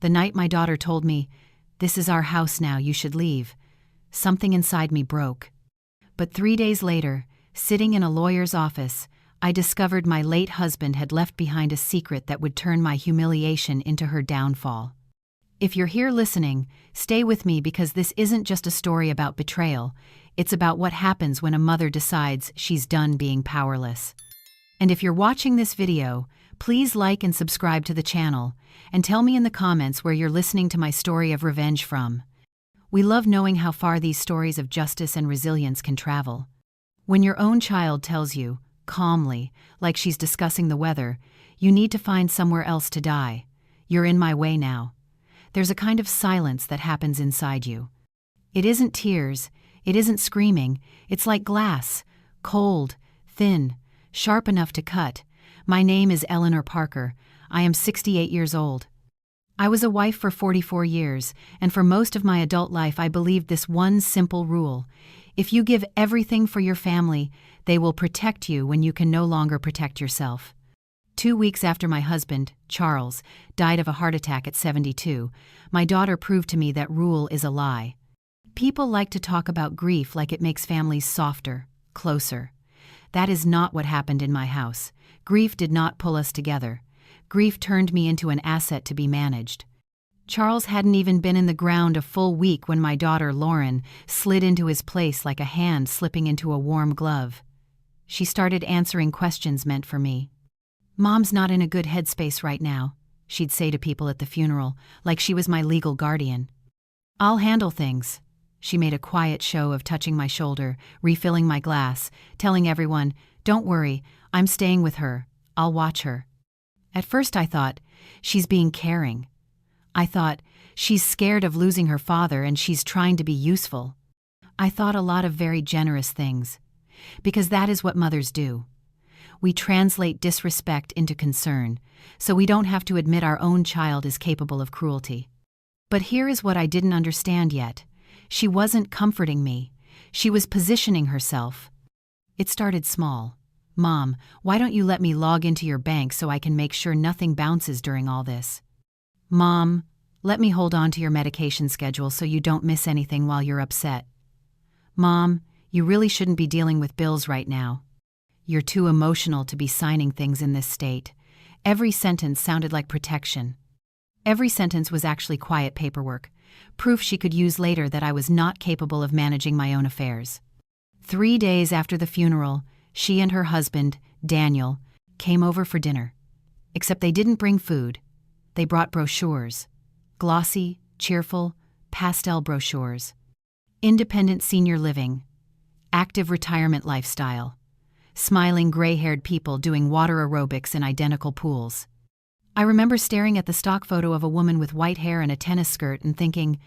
The night my daughter told me, "This is our house now, you should leave," something inside me broke. But 3 days later, sitting in a lawyer's office, I discovered my late husband had left behind a secret that would turn my humiliation into her downfall. If you're here listening, stay with me because this isn't just a story about betrayal, it's about what happens when a mother decides she's done being powerless. And if you're watching this video, please like and subscribe to the channel, and tell me in the comments where you're listening to my story of revenge from. We love knowing how far these stories of justice and resilience can travel. When your own child tells you, calmly, like she's discussing the weather, "You need to find somewhere else to die. You're in my way now." There's a kind of silence that happens inside you. It isn't tears, it isn't screaming, it's like glass, cold, thin, sharp enough to cut. My name is Eleanor Parker. I am 68 years old. I was a wife for 44 years, and for most of my adult life I believed this one simple rule: if you give everything for your family, they will protect you when you can no longer protect yourself. 2 weeks after my husband, Charles, died of a heart attack at 72, my daughter proved to me that rule is a lie. People like to talk about grief like it makes families softer, closer. That is not what happened in my house. Grief did not pull us together. Grief turned me into an asset to be managed. Charles hadn't even been in the ground a full week when my daughter, Lauren, slid into his place like a hand slipping into a warm glove. She started answering questions meant for me. "Mom's not in a good headspace right now," she'd say to people at the funeral, like she was my legal guardian. "I'll handle things." She made a quiet show of touching my shoulder, refilling my glass, telling everyone, "Don't worry, I'm staying with her. I'll watch her." At first I thought, she's being caring. I thought, she's scared of losing her father and she's trying to be useful. I thought a lot of very generous things. Because that is what mothers do. We translate disrespect into concern, so we don't have to admit our own child is capable of cruelty. But here is what I didn't understand yet. She wasn't comforting me. She was positioning herself. It started small. "Mom, why don't you let me log into your bank so I can make sure nothing bounces during all this?" "Mom, let me hold on to your medication schedule so you don't miss anything while you're upset." "Mom, you really shouldn't be dealing with bills right now. You're too emotional to be signing things in this state." Every sentence sounded like protection. Every sentence was actually quiet paperwork, proof she could use later that I was not capable of managing my own affairs. 3 days after the funeral, she and her husband, Daniel, came over for dinner. Except they didn't bring food. They brought brochures. Glossy, cheerful, pastel brochures. Independent senior living. Active retirement lifestyle. Smiling gray-haired people doing water aerobics in identical pools. I remember staring at the stock photo of a woman with white hair and a tennis skirt and thinking,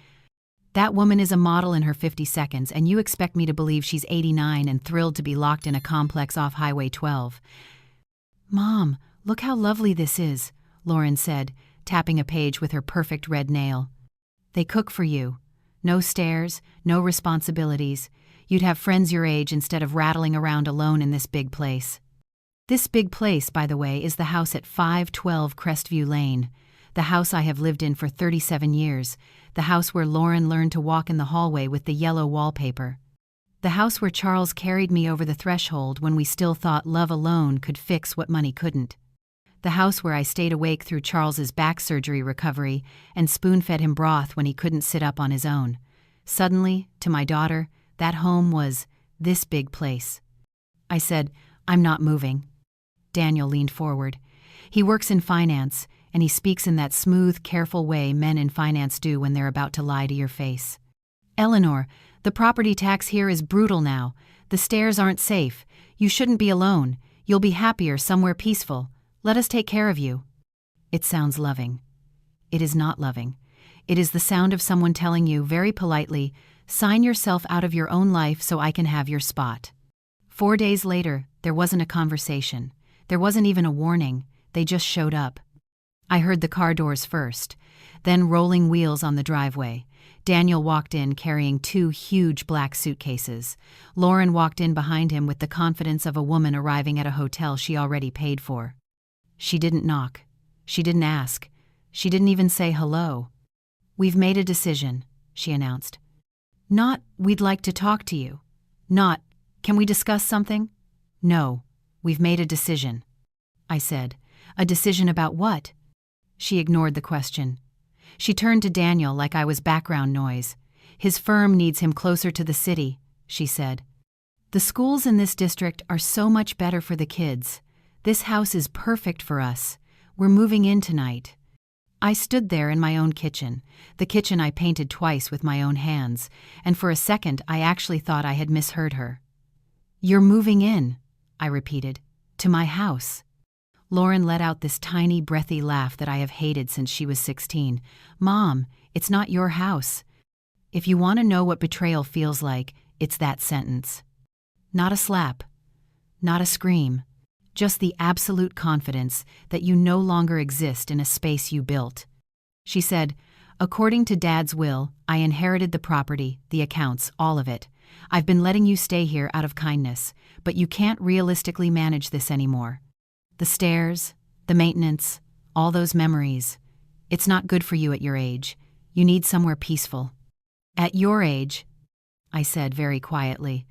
that woman is a model in her 50 seconds and you expect me to believe she's 89 and thrilled to be locked in a complex off Highway 12. "Mom, look how lovely this is," Lauren said, tapping a page with her perfect red nail. "They cook for you. No stairs, no responsibilities. You'd have friends your age instead of rattling around alone in this big place." This big place, by the way, is the house at 512 Crestview Lane, the house I have lived in for 37 years, the house where Lauren learned to walk in the hallway with the yellow wallpaper. The house where Charles carried me over the threshold when we still thought love alone could fix what money couldn't. The house where I stayed awake through Charles's back surgery recovery and spoon-fed him broth when he couldn't sit up on his own. Suddenly, to my daughter, that home was this big place. I said, "I'm not moving." Daniel leaned forward. He works in finance, and he speaks in that smooth, careful way men in finance do when they're about to lie to your face. "Eleanor, the property tax here is brutal now. The stairs aren't safe. You shouldn't be alone. You'll be happier somewhere peaceful. Let us take care of you." It sounds loving. It is not loving. It is the sound of someone telling you, very politely, "Sign yourself out of your own life so I can have your spot." 4 days later, there wasn't a conversation. There wasn't even a warning. They just showed up. I heard the car doors first, then rolling wheels on the driveway. Daniel walked in carrying 2 huge black suitcases. Lauren walked in behind him with the confidence of a woman arriving at a hotel she already paid for. She didn't knock. She didn't ask. She didn't even say hello. "We've made a decision," she announced. Not, "We'd like to talk to you." Not, "Can we discuss something?" No, "We've made a decision," I said. "A decision about what?" She ignored the question. She turned to Daniel like I was background noise. "His firm needs him closer to the city," she said. "The schools in this district are so much better for the kids. This house is perfect for us. We're moving in tonight." I stood there in my own kitchen, the kitchen I painted twice with my own hands, and for a second I actually thought I had misheard her. "You're moving in," I repeated, "to my house." Lauren let out this tiny, breathy laugh that I have hated since she was 16. "Mom, it's not your house." If you want to know what betrayal feels like, it's that sentence. Not a slap, not a scream, just the absolute confidence that you no longer exist in a space you built. She said, "According to Dad's will, I inherited the property, the accounts, all of it. I've been letting you stay here out of kindness, but you can't realistically manage this anymore. The stairs, the maintenance, all those memories. It's not good for you at your age. You need somewhere peaceful." "At your age," I said very quietly,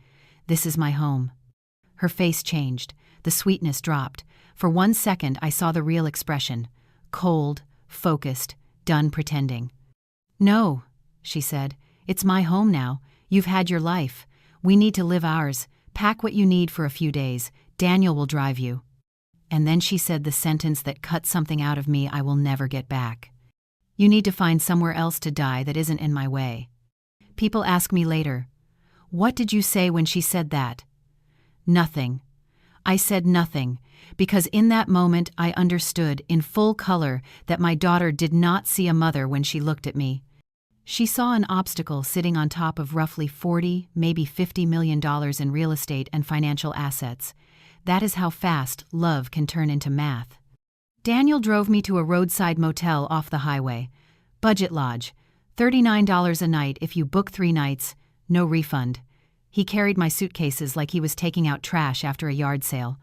"this is my home." Her face changed. The sweetness dropped. For 1 second I saw the real expression. Cold, focused, done pretending. "No," she said, "it's my home now. You've had your life. We need to live ours. Pack what you need for a few days. Daniel will drive you." And then she said the sentence that cut something out of me I will never get back. "You need to find somewhere else to die that isn't in my way." People ask me later, "What did you say when she said that?" Nothing. I said nothing, because in that moment I understood in full color that my daughter did not see a mother when she looked at me. She saw an obstacle sitting on top of roughly 40, maybe $50 million in real estate and financial assets. That is how fast love can turn into math. Daniel drove me to a roadside motel off the highway. Budget lodge, $39 a night if you book 3 nights, no refund. He carried my suitcases like he was taking out trash after a yard sale.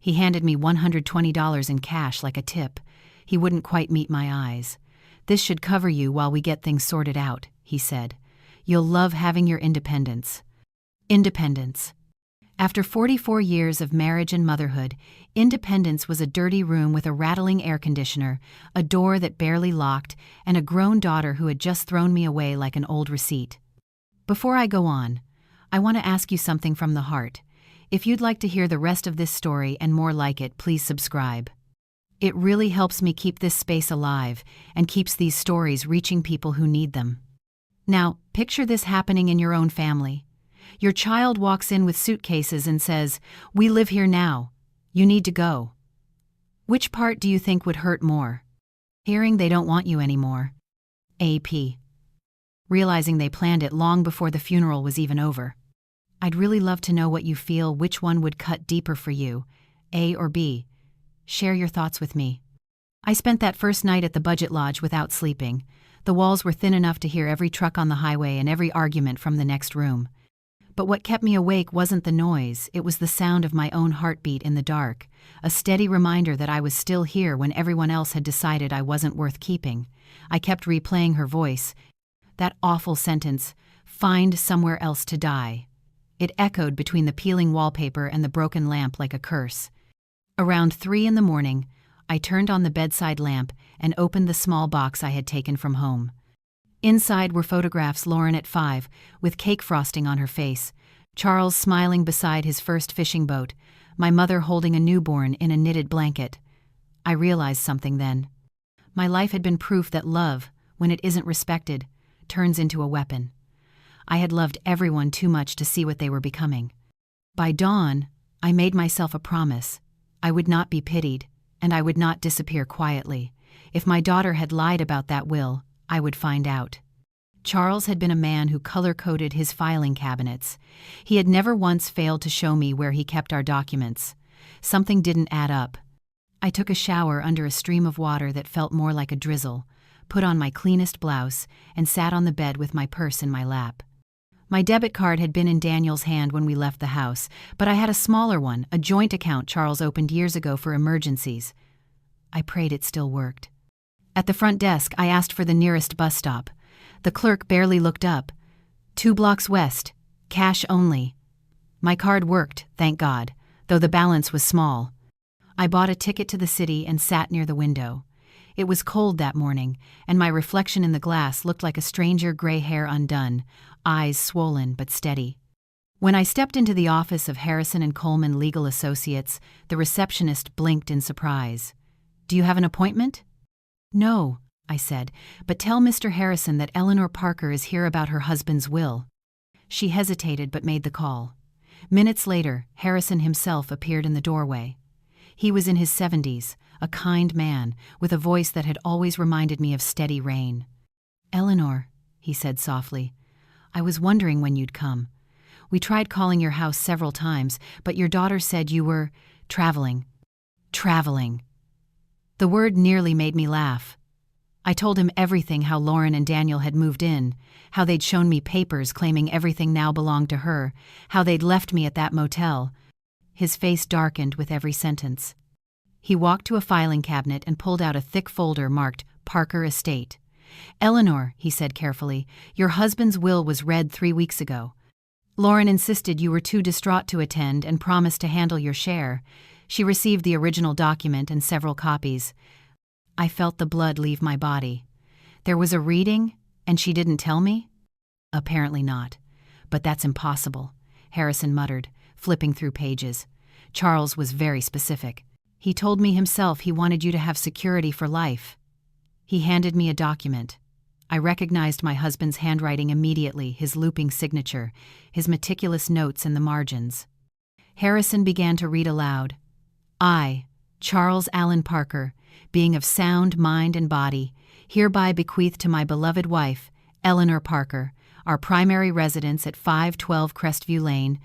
He handed me $120 in cash like a tip. He wouldn't quite meet my eyes. "This should cover you while we get things sorted out," he said. "You'll love having your independence." Independence. After 44 years of marriage and motherhood, independence was a dirty room with a rattling air conditioner, a door that barely locked, and a grown daughter who had just thrown me away like an old receipt. Before I go on, I want to ask you something from the heart. If you'd like to hear the rest of this story and more like it, please subscribe. It really helps me keep this space alive and keeps these stories reaching people who need them. Now, picture this happening in your own family. Your child walks in with suitcases and says, "We live here now. You need to go." Which part do you think would hurt more? Hearing they don't want you anymore. AP. Realizing they planned it long before the funeral was even over. I'd really love to know what you feel, which one would cut deeper for you, A or B. Share your thoughts with me. I spent that first night at the budget lodge without sleeping. The walls were thin enough to hear every truck on the highway and every argument from the next room. But what kept me awake wasn't the noise, it was the sound of my own heartbeat in the dark, a steady reminder that I was still here when everyone else had decided I wasn't worth keeping. I kept replaying her voice. That awful sentence, "Find somewhere else to die." It echoed between the peeling wallpaper and the broken lamp like a curse. Around 3 in the morning, I turned on the bedside lamp and opened the small box I had taken from home. Inside were photographs Lauren at 5, with cake frosting on her face, Charles smiling beside his first fishing boat, my mother holding a newborn in a knitted blanket. I realized something then. My life had been proof that love, when it isn't respected, turns into a weapon. I had loved everyone too much to see what they were becoming. By dawn, I made myself a promise. I would not be pitied, and I would not disappear quietly. If my daughter had lied about that will, I would find out. Charles had been a man who color-coded his filing cabinets. He had never once failed to show me where he kept our documents. Something didn't add up. I took a shower under a stream of water that felt more like a drizzle, put on my cleanest blouse, and sat on the bed with my purse in my lap. My debit card had been in Daniel's hand when we left the house, but I had a smaller one, a joint account Charles opened years ago for emergencies. I prayed it still worked. At the front desk, I asked for the nearest bus stop. The clerk barely looked up. 2 blocks west. Cash only. My card worked, thank God, though the balance was small. I bought a ticket to the city and sat near the window. It was cold that morning, and my reflection in the glass looked like a stranger, gray hair undone, eyes swollen but steady. When I stepped into the office of Harrison and Coleman Legal Associates, the receptionist blinked in surprise. "Do you have an appointment?" "No," I said, "but tell Mr. Harrison that Eleanor Parker is here about her husband's will." She hesitated but made the call. Minutes later, Harrison himself appeared in the doorway. He was in his 70s, a kind man, with a voice that had always reminded me of steady rain. "Eleanor," he said softly, "I was wondering when you'd come. We tried calling your house several times, but your daughter said you were traveling." Traveling. The word nearly made me laugh. I told him everything, how Lauren and Daniel had moved in, how they'd shown me papers claiming everything now belonged to her, how they'd left me at that motel. His face darkened with every sentence. He walked to a filing cabinet and pulled out a thick folder marked Parker Estate. "Eleanor," he said carefully, "your husband's will was read 3 weeks ago. Lauren insisted you were too distraught to attend and promised to handle your share. She received the original document and several copies." I felt the blood leave my body. There was a reading, and she didn't tell me? Apparently not. But that's impossible, Harrison muttered, flipping through pages. Charles was very specific. He told me himself he wanted you to have security for life. He handed me a document. I recognized my husband's handwriting immediately, his looping signature, his meticulous notes in the margins. Harrison began to read aloud. "I, Charles Allen Parker, being of sound mind and body, hereby bequeath to my beloved wife, Eleanor Parker, our primary residence at 512 Crestview Lane,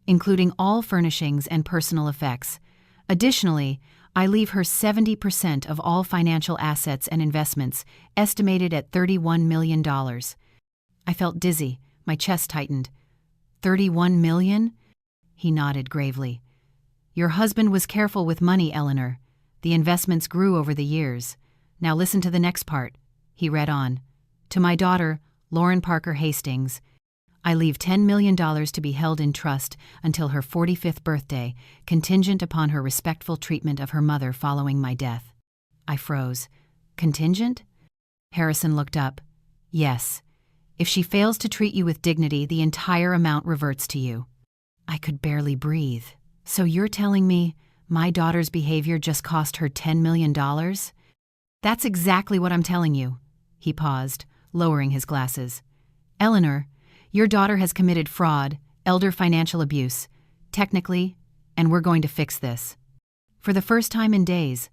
including all furnishings and personal effects. Additionally, I leave her 70% of all financial assets and investments, estimated at $31 million. I felt dizzy, my chest tightened. $31 million? He nodded gravely. Your husband was careful with money, Eleanor. The investments grew over the years. Now listen to the next part. He read on. To my daughter, Lauren Parker Hastings, I leave $10 million to be held in trust until her 45th birthday, contingent upon her respectful treatment of her mother following my death. I froze. Contingent? Harrison looked up. Yes. If she fails to treat you with dignity, the entire amount reverts to you. I could barely breathe. So you're telling me my daughter's behavior just cost her $10 million? That's exactly what I'm telling you. He paused, lowering his glasses. Eleanor, your daughter has committed fraud, elder financial abuse, technically, and we're going to fix this. For the first time in days,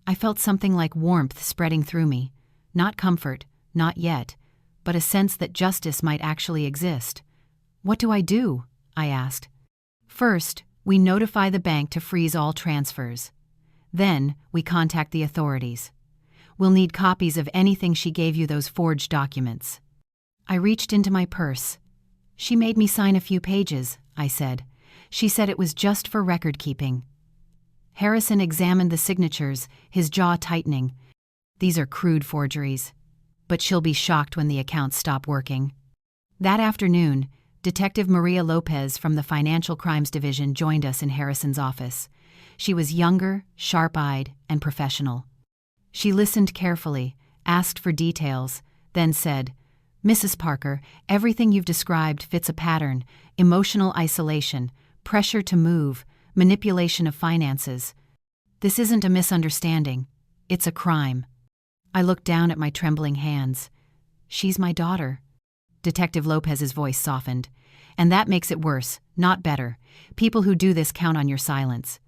I felt something like warmth spreading through me. Not comfort, not yet, but a sense that justice might actually exist. What do I do? I asked. First, we notify the bank to freeze all transfers. Then, we contact the authorities. We'll need copies of anything she gave you those forged documents. I reached into my purse. She made me sign a few pages, I said. She said it was just for record keeping. Harrison examined the signatures, his jaw tightening. These are crude forgeries. But she'll be shocked when the accounts stop working. That afternoon, Detective Maria Lopez from the Financial Crimes Division joined us in Harrison's office. She was younger, sharp-eyed, and professional. She listened carefully, asked for details, then said, Mrs. Parker, everything you've described fits a pattern: emotional isolation, pressure to move, manipulation of finances. This isn't a misunderstanding. It's a crime. I looked down at my trembling hands. She's my daughter. Detective Lopez's voice softened. And that makes it worse, not better. People who do this count on your silence.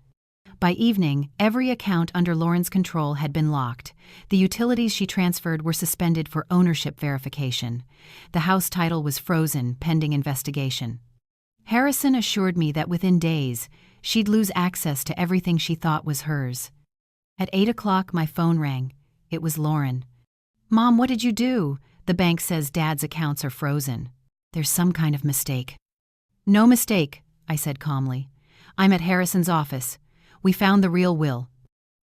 By evening, every account under Lauren's control had been locked. The utilities she transferred were suspended for ownership verification. The house title was frozen, pending investigation. Harrison assured me that within days, she'd lose access to everything she thought was hers. At 8 o'clock, my phone rang. It was Lauren. Mom, what did you do? The bank says Dad's accounts are frozen. There's some kind of mistake. No mistake, I said calmly. I'm at Harrison's office. We found the real will.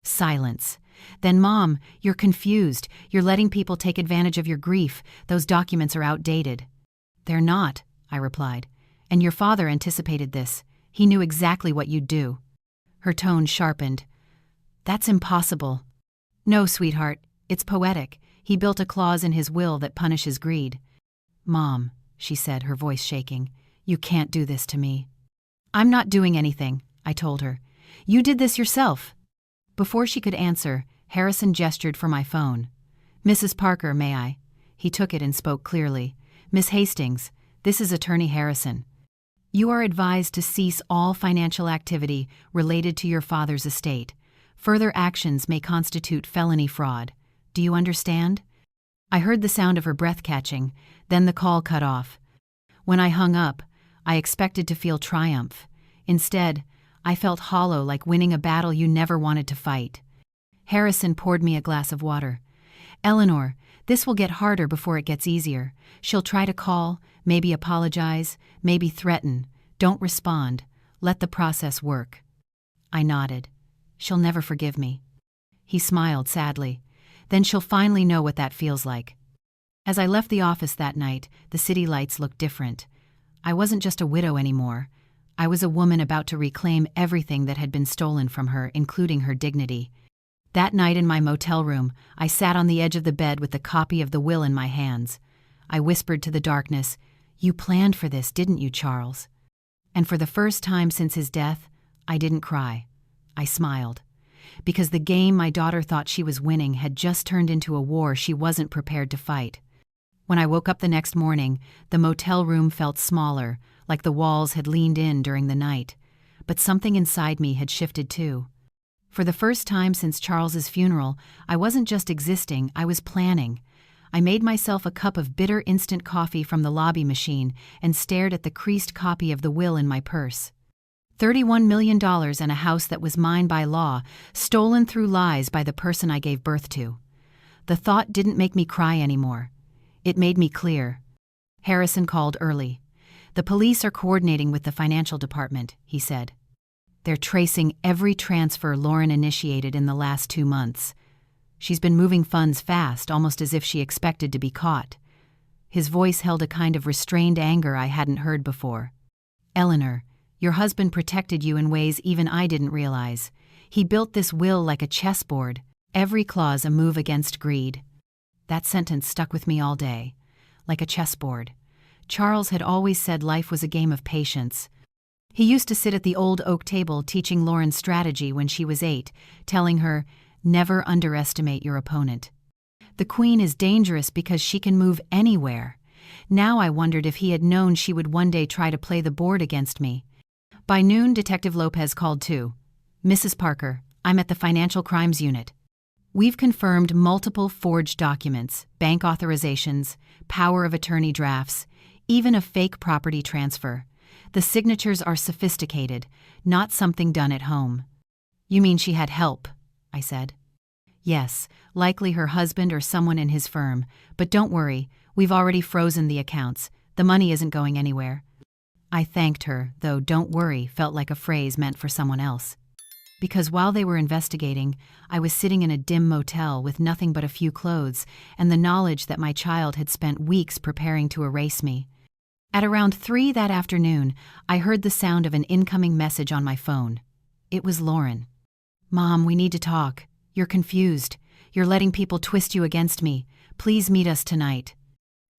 Silence. Then, Mom, you're confused. You're letting people take advantage of your grief. Those documents are outdated. They're not, I replied. And your father anticipated this. He knew exactly what you'd do. Her tone sharpened. That's impossible. No, sweetheart, it's poetic. He built a clause in his will that punishes greed. Mom, she said, her voice shaking, you can't do this to me. I'm not doing anything, I told her. You did this yourself. Before she could answer, Harrison gestured for my phone. Mrs. Parker, may I? He took it and spoke clearly. Miss Hastings, this is Attorney Harrison. You are advised to cease all financial activity related to your father's estate. Further actions may constitute felony fraud. Do you understand? I heard the sound of her breath catching, then the call cut off. When I hung up, I expected to feel triumph. Instead, I felt hollow, like winning a battle you never wanted to fight. Harrison poured me a glass of water. Eleanor, this will get harder before it gets easier. She'll try to call, maybe apologize, maybe threaten. Don't respond. Let the process work. I nodded. She'll never forgive me. He smiled sadly. Then she'll finally know what that feels like. As I left the office that night, the city lights looked different. I wasn't just a widow anymore. I was a woman about to reclaim everything that had been stolen from her, including her dignity. That night in my motel room, I sat on the edge of the bed with the copy of the will in my hands. I whispered to the darkness, "You planned for this, didn't you, Charles?" And for the first time since his death, I didn't cry. I smiled. Because the game my daughter thought she was winning had just turned into a war she wasn't prepared to fight. When I woke up the next morning, the motel room felt smaller, like the walls had leaned in during the night. But something inside me had shifted too. For the first time since Charles's funeral, I wasn't just existing, I was planning. I made myself a cup of bitter instant coffee from the lobby machine and stared at the creased copy of the will in my purse. $31 million and a house that was mine by law, stolen through lies by the person I gave birth to. The thought didn't make me cry anymore. It made me clear. Harrison called early. The police are coordinating with the financial department, he said. They're tracing every transfer Lauren initiated in the last 2 months. She's been moving funds fast, almost as if she expected to be caught. His voice held a kind of restrained anger I hadn't heard before. Eleanor, your husband protected you in ways even I didn't realize. He built this will like a chessboard, every clause a move against greed. That sentence stuck with me all day. Like a chessboard. Charles had always said life was a game of patience. He used to sit at the old oak table teaching Lauren strategy when she was 8, telling her, "Never underestimate your opponent. The queen is dangerous because she can move anywhere." Now I wondered if he had known she would one day try to play the board against me. By noon, Detective Lopez called too. "Mrs. Parker, I'm at the Financial Crimes Unit. We've confirmed multiple forged documents, bank authorizations, power of attorney drafts, even a fake property transfer. The signatures are sophisticated, not something done at home." "You mean she had help?" I said. "Yes, likely her husband or someone in his firm. But don't worry, we've already frozen the accounts. The money isn't going anywhere." I thanked her, though "don't worry" felt like a phrase meant for someone else. Because while they were investigating, I was sitting in a dim motel with nothing but a few clothes and the knowledge that my child had spent weeks preparing to erase me. At around 3 that afternoon, I heard the sound of an incoming message on my phone. It was Lauren. "Mom, we need to talk. You're confused. You're letting people twist you against me. Please meet us tonight."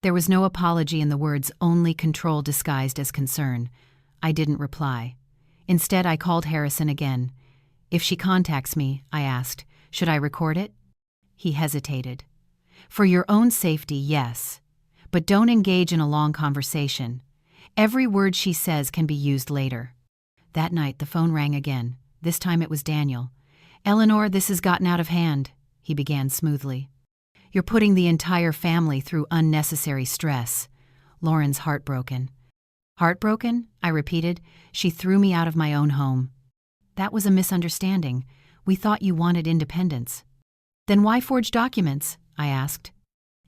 There was no apology in the words, only control disguised as concern. I didn't reply. Instead, I called Harrison again. "If she contacts me," I asked, "should I record it?" He hesitated. "For your own safety, yes. But don't engage in a long conversation. Every word she says can be used later." That night, the phone rang again. This time it was Daniel. "Eleanor, this has gotten out of hand," he began smoothly. "You're putting the entire family through unnecessary stress." Lauren's heartbroken. "Heartbroken?" I repeated. "She threw me out of my own home." "That was a misunderstanding. We thought you wanted independence." "Then why forge documents?" I asked.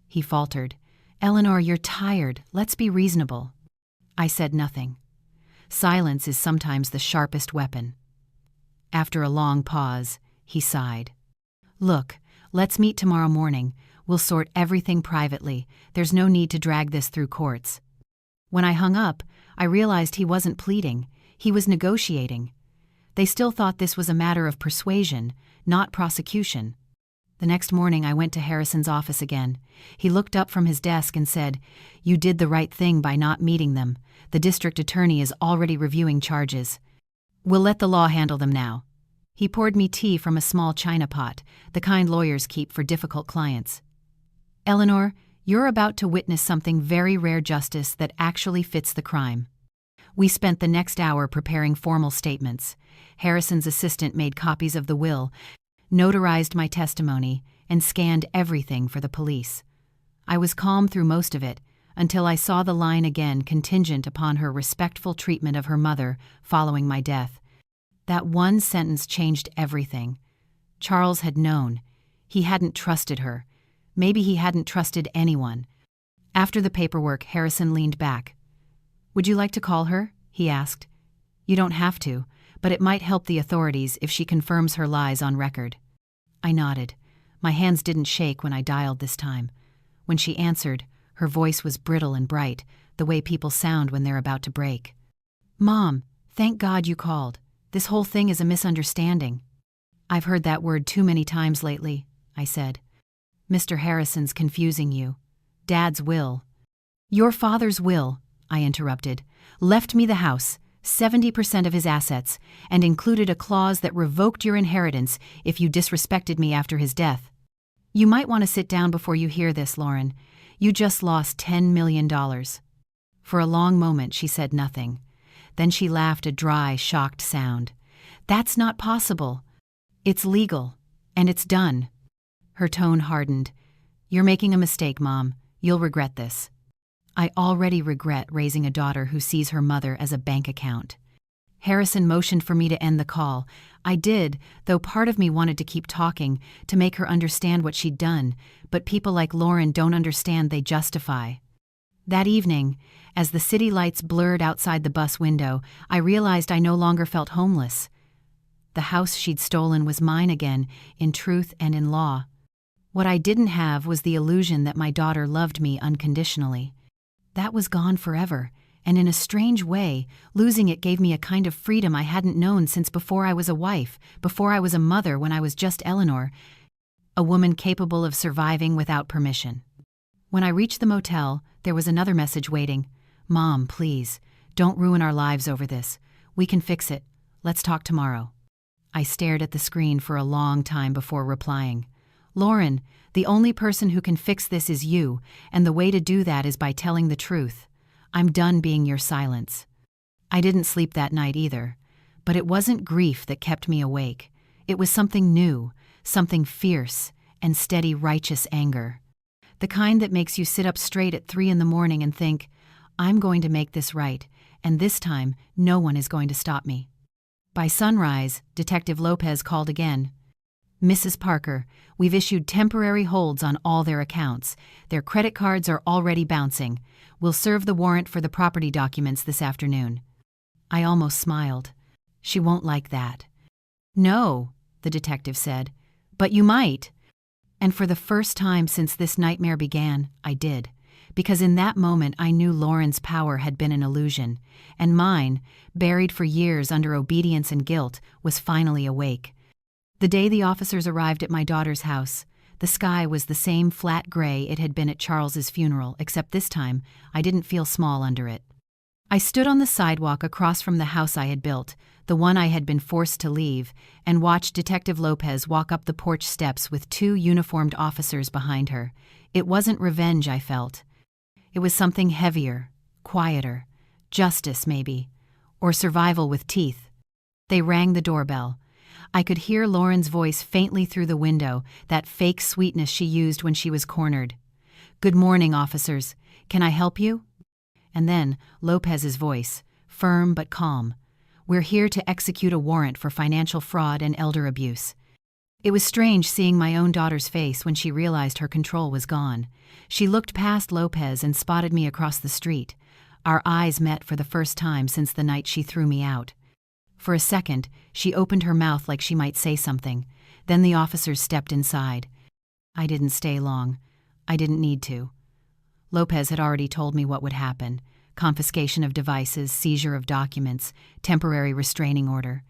He faltered. "Eleanor, you're tired. Let's be reasonable." I said nothing. Silence is sometimes the sharpest weapon. After a long pause, he sighed. Look, let's meet tomorrow morning. We'll sort everything privately. There's no need to drag this through courts. When I hung up, I realized he wasn't pleading, he was negotiating. They still thought this was a matter of persuasion, not prosecution. The next morning I went to Harrison's office again. He looked up from his desk and said, "You did the right thing by not meeting them. The district attorney is already reviewing charges. We'll let the law handle them now." He poured me tea from a small china pot, the kind lawyers keep for difficult clients. "Eleanor, you're about to witness something very rare, justice that actually fits the crime." We spent the next hour preparing formal statements. Harrison's assistant made copies of the will, notarized my testimony, and scanned everything for the police. I was calm through most of it, until I saw the line again contingent upon her respectful treatment of her mother following my death. That one sentence changed everything. Charles had known. He hadn't trusted her. Maybe he hadn't trusted anyone. After the paperwork, Harrison leaned back. "Would you like to call her?" he asked. "You don't have to, but it might help the authorities if she confirms her lies on record." I nodded. My hands didn't shake when I dialed this time. When she answered, her voice was brittle and bright, the way people sound when they're about to break. "Mom, thank God you called. This whole thing is a misunderstanding." "I've heard that word too many times lately," I said. "Mr. Harrison's confusing you. Dad's will." "Your father's will," I interrupted, "left me the house, 70% of his assets, and included a clause that revoked your inheritance if you disrespected me after his death. You might want to sit down before you hear this, Lauren. You just lost $10 million. For a long moment she said nothing. Then she laughed a dry, shocked sound. "That's not possible. It's legal, and it's done." Her tone hardened. "You're making a mistake, Mom. You'll regret this." I already regret raising a daughter who sees her mother as a bank account. Harrison motioned for me to end the call. I did, though part of me wanted to keep talking, to make her understand what she'd done, but people like Lauren don't understand, they justify. That evening, as the city lights blurred outside the bus window, I realized I no longer felt homeless. The house she'd stolen was mine again, in truth and in law. What I didn't have was the illusion that my daughter loved me unconditionally. That was gone forever, and in a strange way, losing it gave me a kind of freedom I hadn't known since before I was a wife, before I was a mother, when I was just Eleanor, a woman capable of surviving without permission. When I reached the motel, there was another message waiting. "Mom, please, don't ruin our lives over this. We can fix it. Let's talk tomorrow." I stared at the screen for a long time before replying. "Lauren, the only person who can fix this is you, and the way to do that is by telling the truth. I'm done being your silence." I didn't sleep that night either, but it wasn't grief that kept me awake. It was something new, something fierce, and steady, righteous anger. The kind that makes you sit up straight at 3 in the morning and think, "I'm going to make this right, and this time no one is going to stop me." By sunrise, Detective Lopez called again. "Mrs. Parker, we've issued temporary holds on all their accounts. Their credit cards are already bouncing. We'll serve the warrant for the property documents this afternoon." I almost smiled. She won't like that. "No," the detective said, "but you might." And for the first time since this nightmare began, I did. Because in that moment I knew Lauren's power had been an illusion, and mine, buried for years under obedience and guilt, was finally awake. The day the officers arrived at my daughter's house, the sky was the same flat gray it had been at Charles's funeral, except this time I didn't feel small under it. I stood on the sidewalk across from the house I had built, the one I had been forced to leave, and watched Detective Lopez walk up the porch steps with 2 uniformed officers behind her. It wasn't revenge I felt. It was something heavier, quieter, justice maybe, or survival with teeth. They rang the doorbell. I could hear Lauren's voice faintly through the window, that fake sweetness she used when she was cornered. "Good morning, officers. Can I help you?" And then Lopez's voice, firm but calm. "We're here to execute a warrant for financial fraud and elder abuse." It was strange seeing my own daughter's face when she realized her control was gone. She looked past Lopez and spotted me across the street. Our eyes met for the first time since the night she threw me out. For a second, she opened her mouth like she might say something. Then the officers stepped inside. I didn't stay long. I didn't need to. Lopez had already told me what would happen: confiscation of devices, seizure of documents, temporary restraining order.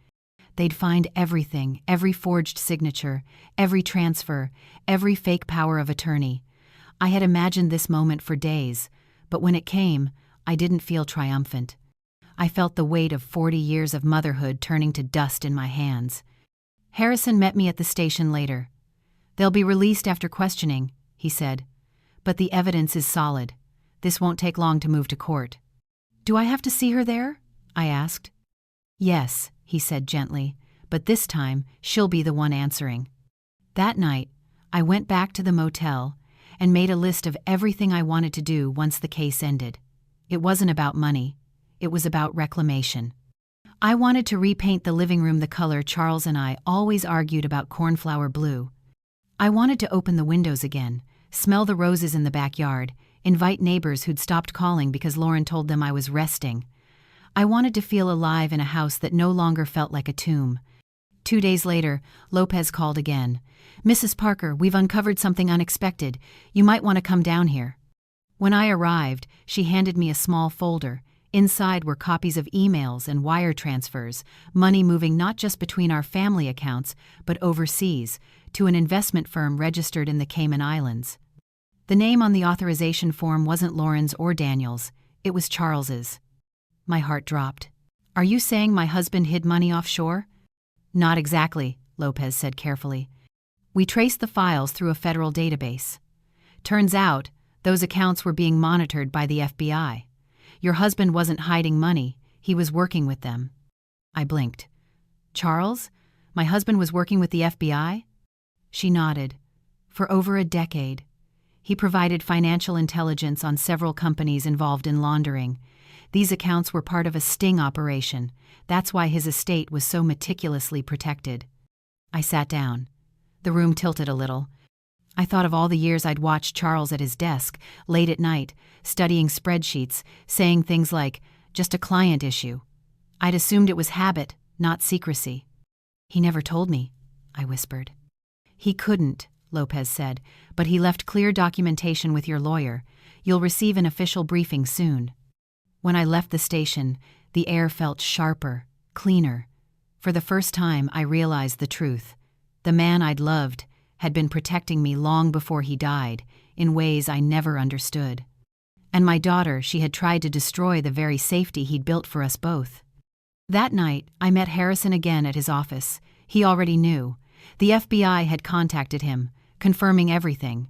They'd find everything, every forged signature, every transfer, every fake power of attorney. I had imagined this moment for days, but when it came, I didn't feel triumphant. I felt the weight of 40 years of motherhood turning to dust in my hands. Harrison met me at the station later. "They'll be released after questioning," he said. "But the evidence is solid. This won't take long to move to court." "Do I have to see her there?" I asked. "Yes," he said gently, "but this time she'll be the one answering." That night, I went back to the motel and made a list of everything I wanted to do once the case ended. It wasn't about money. It was about reclamation. I wanted to repaint the living room the color Charles and I always argued about: cornflower blue. I wanted to open the windows again, smell the roses in the backyard, invite neighbors who'd stopped calling because Lauren told them I was resting. I wanted to feel alive in a house that no longer felt like a tomb. 2 days later, Lopez called again. "Mrs. Parker, we've uncovered something unexpected. You might want to come down here." When I arrived, she handed me a small folder. Inside were copies of emails and wire transfers, money moving not just between our family accounts, but overseas, to an investment firm registered in the Cayman Islands. The name on the authorization form wasn't Lauren's or Daniel's, it was Charles's. My heart dropped. "Are you saying my husband hid money offshore?" "Not exactly," Lopez said carefully. "We traced the files through a federal database. Turns out, those accounts were being monitored by the FBI. Your husband wasn't hiding money, he was working with them." I blinked. "Charles? My husband was working with the FBI?" She nodded. "For over a decade. He provided financial intelligence on several companies involved in laundering. These accounts were part of a sting operation. That's why his estate was so meticulously protected." I sat down. The room tilted a little. I thought of all the years I'd watched Charles at his desk, late at night, studying spreadsheets, saying things like, "just a client issue." I'd assumed it was habit, not secrecy. "He never told me," I whispered. "He couldn't," Lopez said, "but he left clear documentation with your lawyer. You'll receive an official briefing soon." When I left the station, the air felt sharper, cleaner. For the first time, I realized the truth. The man I'd loved had been protecting me long before he died, in ways I never understood. And my daughter, she had tried to destroy the very safety he'd built for us both. That night, I met Harrison again at his office. He already knew. The FBI had contacted him, confirming everything.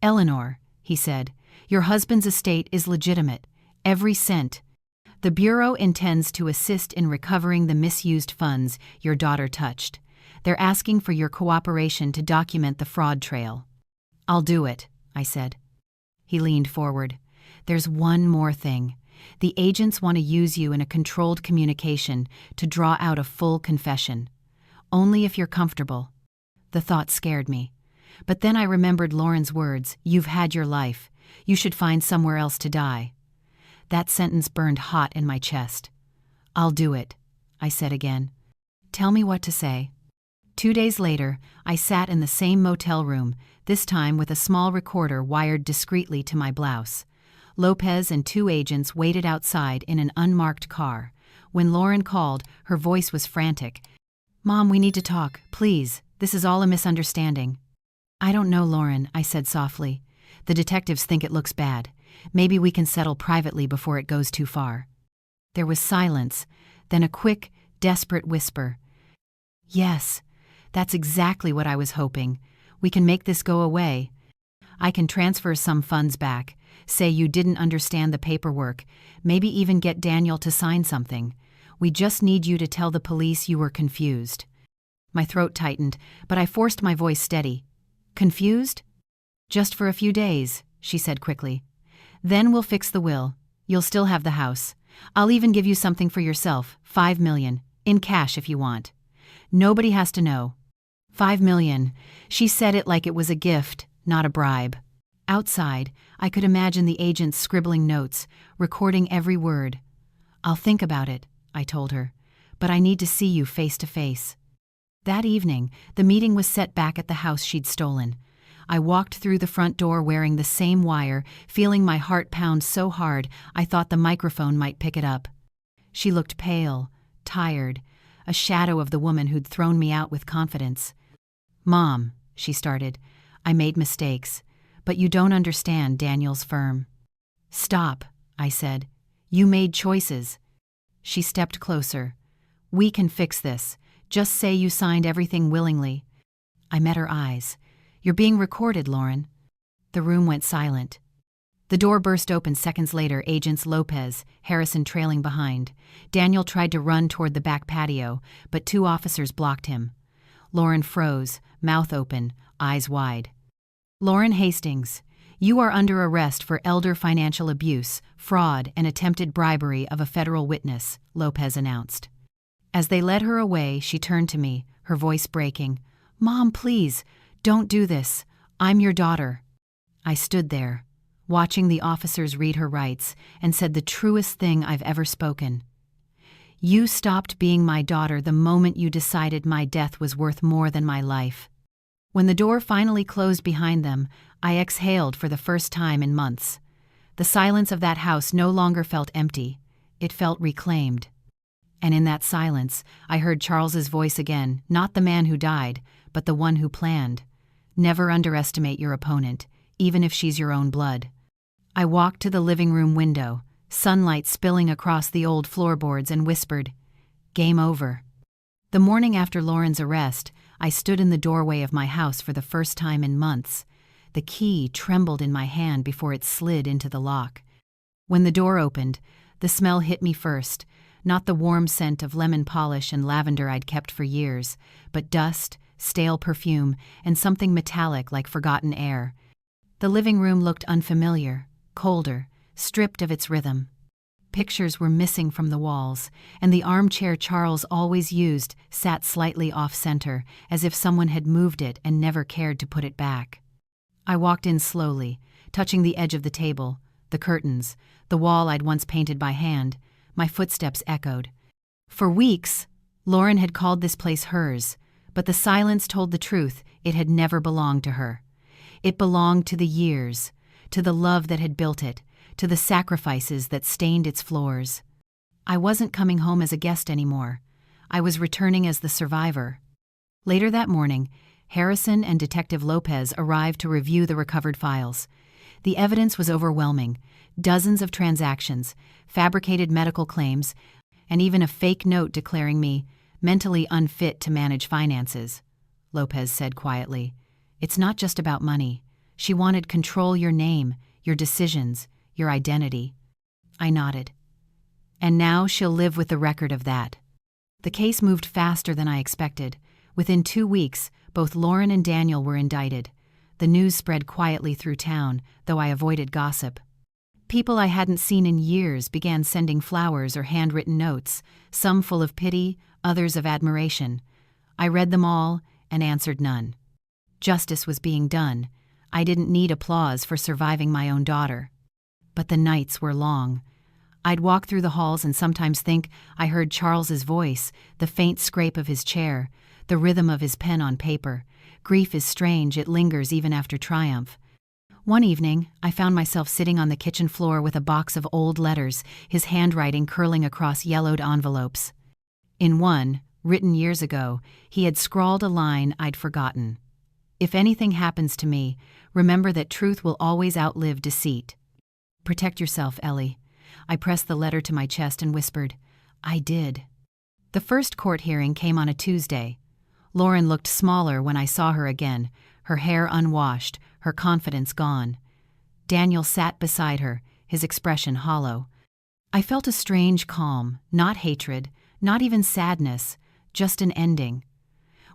"Eleanor," he said, "your husband's estate is legitimate. Every cent. The Bureau intends to assist in recovering the misused funds your daughter touched. They're asking for your cooperation to document the fraud trail." "I'll do it," I said. He leaned forward. "There's one more thing. The agents want to use you in a controlled communication to draw out a full confession. Only if you're comfortable." The thought scared me. But then I remembered Lauren's words, "You've had your life. You should find somewhere else to die." That sentence burned hot in my chest. "I'll do it," I said again. "Tell me what to say." 2 days later, I sat in the same motel room, this time with a small recorder wired discreetly to my blouse. Lopez and 2 agents waited outside in an unmarked car. When Lauren called, her voice was frantic. "Mom, we need to talk, please. This is all a misunderstanding." "I don't know, Lauren," I said softly. "The detectives think it looks bad. Maybe we can settle privately before it goes too far." There was silence, then a quick, desperate whisper. "Yes, that's exactly what I was hoping. We can make this go away. I can transfer some funds back, say you didn't understand the paperwork, maybe even get Daniel to sign something. We just need you to tell the police you were confused." My throat tightened, but I forced my voice steady. "Confused?" "Just for a few days," she said quickly. "Then we'll fix the will. You'll still have the house. I'll even give you something for yourself, $5 million, in cash if you want. Nobody has to know." $5 million. She said it like it was a gift, not a bribe. Outside, I could imagine the agents scribbling notes, recording every word. "I'll think about it," I told her, "but I need to see you face to face." That evening, the meeting was set back at the house she'd stolen. I walked through the front door wearing the same wire, feeling my heart pound so hard I thought the microphone might pick it up. She looked pale, tired, a shadow of the woman who'd thrown me out with confidence. "Mom," she started, "I made mistakes, but you don't understand Daniel's firm." "Stop," I said. "You made choices." She stepped closer. "We can fix this. Just say you signed everything willingly." I met her eyes. "You're being recorded, Lauren." The room went silent. The door burst open seconds later, Agents Lopez, Harrison trailing behind. Daniel tried to run toward the back patio, but 2 officers blocked him. Lauren froze, mouth open, eyes wide. "Lauren Hastings, you are under arrest for elder financial abuse, fraud, and attempted bribery of a federal witness," Lopez announced. As they led her away, she turned to me, her voice breaking. "Mom, please, don't do this. I'm your daughter." I stood there, watching the officers read her rights, and said the truest thing I've ever spoken. "You stopped being my daughter the moment you decided my death was worth more than my life." When the door finally closed behind them, I exhaled for the first time in months. The silence of that house no longer felt empty. It felt reclaimed. And in that silence, I heard Charles's voice again, not the man who died, but the one who planned. "Never underestimate your opponent, even if she's your own blood." I walked to the living room window, sunlight spilling across the old floorboards, and whispered, "Game over." The morning after Lauren's arrest, I stood in the doorway of my house for the first time in months. The key trembled in my hand before it slid into the lock. When the door opened, the smell hit me first, not the warm scent of lemon polish and lavender I'd kept for years, but dust, stale perfume, and something metallic like forgotten air. The living room looked unfamiliar, colder, stripped of its rhythm. Pictures were missing from the walls, and the armchair Charles always used sat slightly off-center, as if someone had moved it and never cared to put it back. I walked in slowly, touching the edge of the table, the curtains, the wall I'd once painted by hand. My footsteps echoed. For weeks, Lauren had called this place hers, but the silence told the truth. It had never belonged to her. It belonged to the years, to the love that had built it, to the sacrifices that stained its floors. I wasn't coming home as a guest anymore. I was returning as the survivor. Later that morning, Harrison and Detective Lopez arrived to review the recovered files. The evidence was overwhelming. Dozens of transactions, fabricated medical claims, and even a fake note declaring me mentally unfit to manage finances. Lopez said quietly, "It's not just about money. She wanted control your name, your decisions, your identity." I nodded. "And now she'll live with the record of that." The case moved faster than I expected. Within 2 weeks, both Lauren and Daniel were indicted. The news spread quietly through town, though I avoided gossip. People I hadn't seen in years began sending flowers or handwritten notes, some full of pity, others of admiration. I read them all and answered none. Justice was being done. I didn't need applause for surviving my own daughter. But the nights were long. I'd walk through the halls and sometimes think I heard Charles's voice, the faint scrape of his chair, the rhythm of his pen on paper. Grief is strange, it lingers even after triumph. One evening, I found myself sitting on the kitchen floor with a box of old letters, his handwriting curling across yellowed envelopes. In one, written years ago, he had scrawled a line I'd forgotten. "If anything happens to me, remember that truth will always outlive deceit. Protect yourself, Ellie." I pressed the letter to my chest and whispered, "I did." The first court hearing came on a Tuesday. Lauren looked smaller when I saw her again, her hair unwashed, her confidence gone. Daniel sat beside her, his expression hollow. I felt a strange calm, not hatred, not even sadness, just an ending.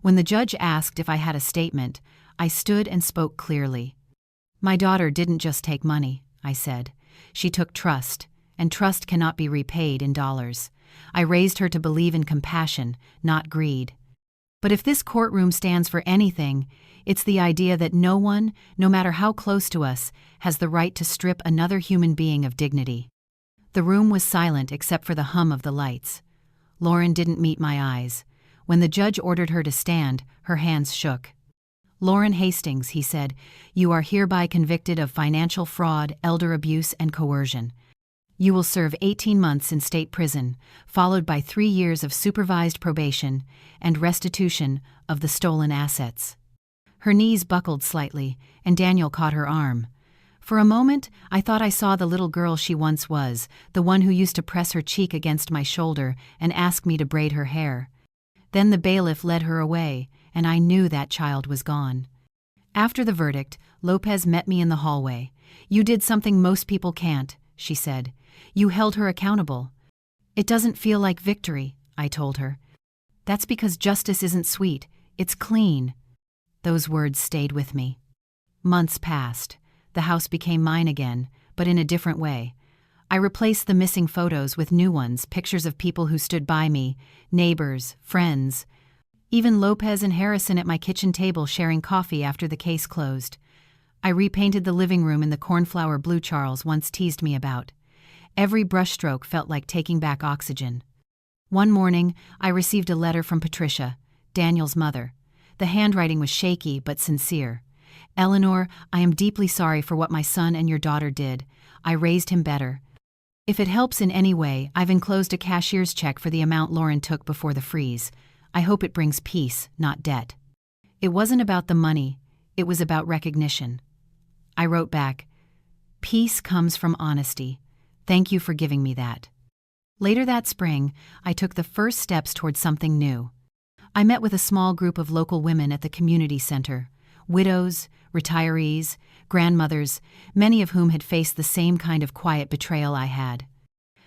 When the judge asked if I had a statement, I stood and spoke clearly. "My daughter didn't just take money," I said. "She took trust, and trust cannot be repaid in dollars. I raised her to believe in compassion, not greed. But if this courtroom stands for anything, it's the idea that no one, no matter how close to us, has the right to strip another human being of dignity." The room was silent except for the hum of the lights. Lauren didn't meet my eyes. When the judge ordered her to stand, her hands shook. "Lauren Hastings," he said, "you are hereby convicted of financial fraud, elder abuse, and coercion. You will serve 18 months in state prison, followed by 3 years of supervised probation and restitution of the stolen assets." Her knees buckled slightly, and Daniel caught her arm. For a moment, I thought I saw the little girl she once was, the one who used to press her cheek against my shoulder and ask me to braid her hair. Then the bailiff led her away, and I knew that child was gone. After the verdict, Lopez met me in the hallway. "You did something most people can't," she said. "You held her accountable." "It doesn't feel like victory," I told her. "That's because justice isn't sweet, it's clean." Those words stayed with me. Months passed. The house became mine again, but in a different way. I replaced the missing photos with new ones, pictures of people who stood by me, neighbors, friends. Even Lopez and Harrison at my kitchen table sharing coffee after the case closed. I repainted the living room in the cornflower blue Charles once teased me about. Every brushstroke felt like taking back oxygen. One morning, I received a letter from Patricia, Daniel's mother. The handwriting was shaky but sincere. "Eleanor, I am deeply sorry for what my son and your daughter did. I raised him better. If it helps in any way, I've enclosed a cashier's check for the amount Lauren took before the freeze. I hope it brings peace, not debt." It wasn't about the money, it was about recognition. I wrote back, "Peace comes from honesty. Thank you for giving me that." Later that spring, I took the first steps toward something new. I met with a small group of local women at the community center. Widows, retirees, grandmothers, many of whom had faced the same kind of quiet betrayal I had.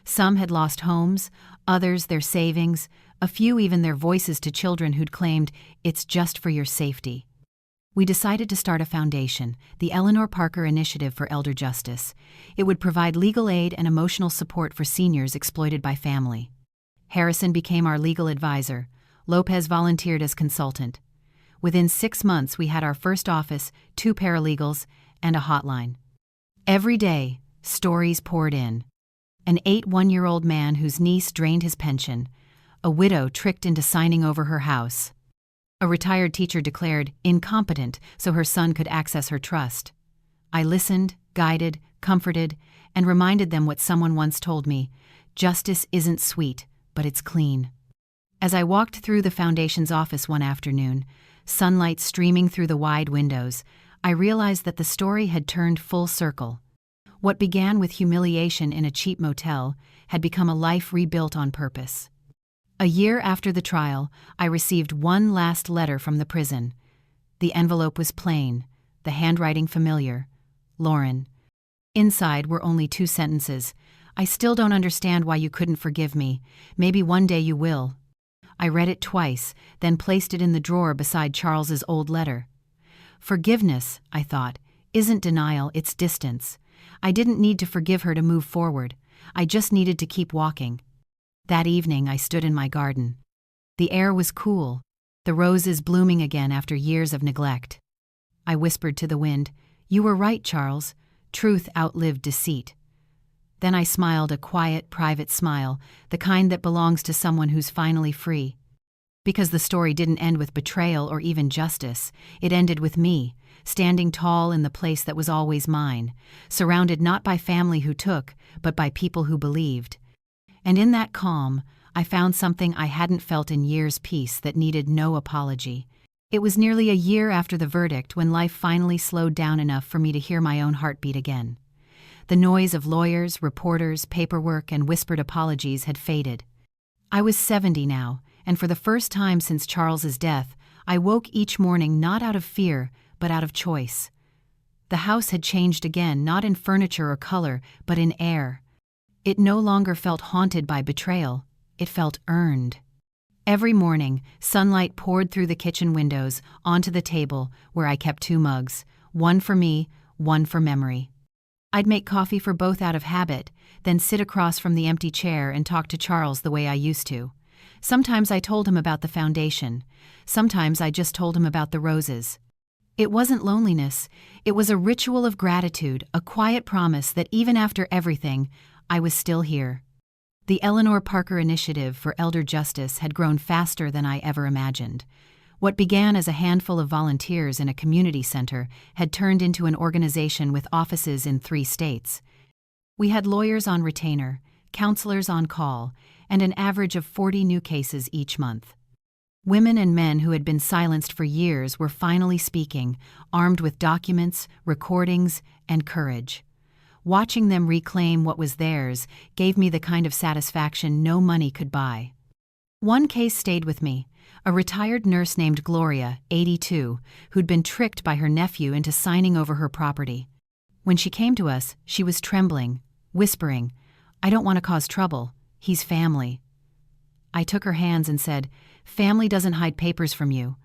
Some had lost homes, others their savings, a few even their voices to children who'd claimed, "It's just for your safety." We decided to start a foundation, the Eleanor Parker Initiative for Elder Justice. It would provide legal aid and emotional support for seniors exploited by family. Harrison became our legal advisor. Lopez volunteered as consultant. Within 6 months, we had our first office, 2 paralegals, and a hotline. Every day, stories poured in. An 81-year-old man whose niece drained his pension. A widow tricked into signing over her house. A retired teacher declared incompetent so her son could access her trust. I listened, guided, comforted, and reminded them what someone once told me: justice isn't sweet, but it's clean. As I walked through the foundation's office one afternoon, sunlight streaming through the wide windows, I realized that the story had turned full circle. What began with humiliation in a cheap motel had become a life rebuilt on purpose. A year after the trial, I received one last letter from the prison. The envelope was plain, the handwriting familiar. "Lauren." Inside were only 2 sentences. "I still don't understand why you couldn't forgive me. Maybe one day you will." I read it twice, then placed it in the drawer beside Charles's old letter. Forgiveness, I thought, isn't denial, it's distance. I didn't need to forgive her to move forward. I just needed to keep walking. That evening, I stood in my garden. The air was cool, the roses blooming again after years of neglect. I whispered to the wind, "You were right, Charles. Truth outlived deceit." Then I smiled a quiet, private smile, the kind that belongs to someone who's finally free. Because the story didn't end with betrayal or even justice, it ended with me, standing tall in the place that was always mine, surrounded not by family who took, but by people who believed. And in that calm, I found something I hadn't felt in years, peace that needed no apology. It was nearly a year after the verdict when life finally slowed down enough for me to hear my own heartbeat again. The noise of lawyers, reporters, paperwork, and whispered apologies had faded. I was 70 now, and for the first time since Charles's death, I woke each morning not out of fear, but out of choice. The house had changed again, not in furniture or color, but in air. It no longer felt haunted by betrayal, it felt earned. Every morning, sunlight poured through the kitchen windows, onto the table, where I kept 2 mugs, one for me, one for memory. I'd make coffee for both out of habit, then sit across from the empty chair and talk to Charles the way I used to. Sometimes I told him about the foundation. Sometimes I just told him about the roses. It wasn't loneliness. It was a ritual of gratitude, a quiet promise that even after everything, I was still here. The Eleanor Parker initiative for elder justice had grown faster than I ever imagined. What began as a handful of volunteers in a community center had turned into an organization with offices in 3 states. We had lawyers on retainer, counselors on call, and an average of 40 new cases each month. Women and men who had been silenced for years were finally speaking, armed with documents, recordings, and courage. Watching them reclaim what was theirs gave me the kind of satisfaction no money could buy. One case stayed with me, a retired nurse named Gloria, 82, who'd been tricked by her nephew into signing over her property. When she came to us, she was trembling, whispering, "I don't want to cause trouble. He's family." I took her hands and said, "Family doesn't hide papers from you.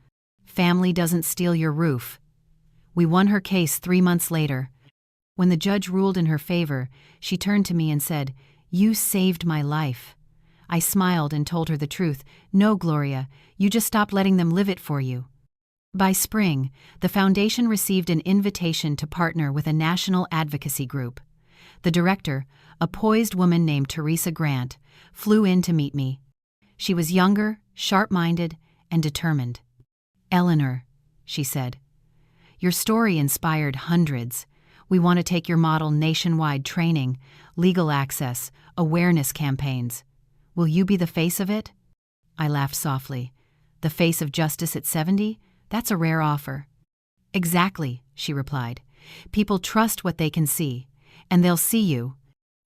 Family doesn't steal your roof." We won her case 3 months later. When the judge ruled in her favor, she turned to me and said, "You saved my life." I smiled and told her the truth. "No, Gloria, you just stopped letting them live it for you." By spring, the foundation received an invitation to partner with a national advocacy group. The director, a poised woman named Teresa Grant, flew in to meet me. She was younger, sharp-minded, and determined. "Eleanor," she said, "your story inspired hundreds. We want to take your model nationwide training, legal access, awareness campaigns. Will you be the face of it?" I laughed softly. "The face of justice at 70? That's a rare offer." "Exactly," she replied. "People trust what they can see, and they'll see you."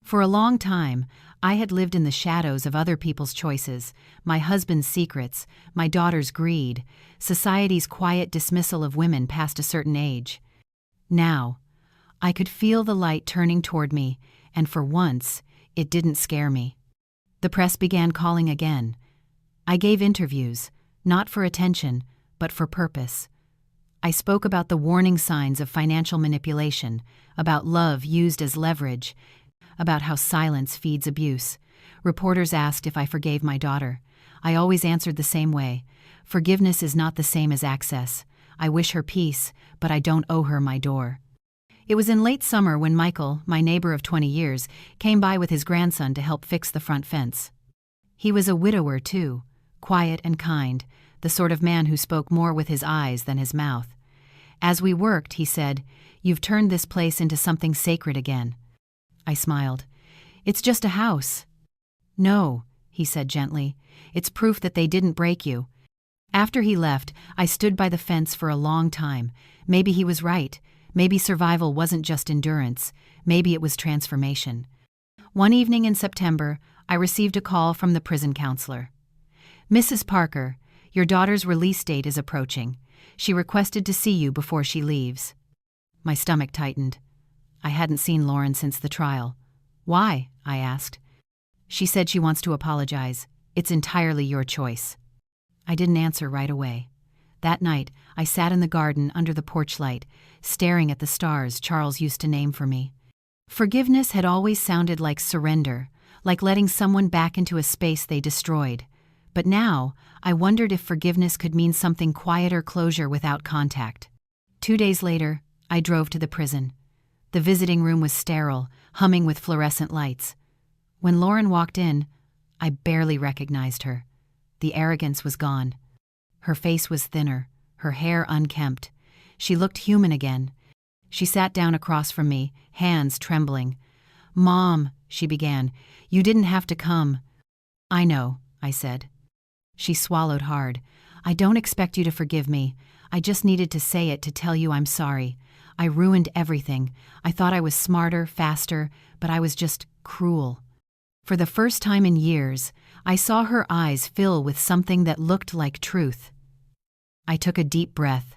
For a long time, I had lived in the shadows of other people's choices, my husband's secrets, my daughter's greed, society's quiet dismissal of women past a certain age. Now, I could feel the light turning toward me, and for once, it didn't scare me. The press began calling again. I gave interviews, not for attention, but for purpose. I spoke about the warning signs of financial manipulation, about love used as leverage, about how silence feeds abuse. Reporters asked if I forgave my daughter. I always answered the same way. Forgiveness is not the same as access. I wish her peace, but I don't owe her my door. It was in late summer when Michael, my neighbor of 20 years, came by with his grandson to help fix the front fence. He was a widower, too, quiet and kind, the sort of man who spoke more with his eyes than his mouth. As we worked, he said, "You've turned this place into something sacred again." I smiled. "It's just a house." "No," he said gently. "It's proof that they didn't break you." After he left, I stood by the fence for a long time. Maybe he was right. Maybe survival wasn't just endurance. Maybe it was transformation. One evening in September, I received a call from the prison counselor. "Mrs. Parker, your daughter's release date is approaching. She requested to see you before she leaves." My stomach tightened. I hadn't seen Lauren since the trial. "Why?" I asked. "She said she wants to apologize. It's entirely your choice." I didn't answer right away. That night, I sat in the garden under the porch light, staring at the stars Charles used to name for me. Forgiveness had always sounded like surrender, like letting someone back into a space they destroyed. But now, I wondered if forgiveness could mean something quieter closure without contact. 2 days later, I drove to the prison. The visiting room was sterile, humming with fluorescent lights. When Lauren walked in, I barely recognized her. The arrogance was gone. Her face was thinner, her hair unkempt. She looked human again. She sat down across from me, hands trembling. "Mom," she began, "you didn't have to come." "I know," I said. She swallowed hard. "I don't expect you to forgive me. I just needed to say it to tell you I'm sorry. I ruined everything. I thought I was smarter, faster, but I was just cruel." For the first time in years, I saw her eyes fill with something that looked like truth. I took a deep breath.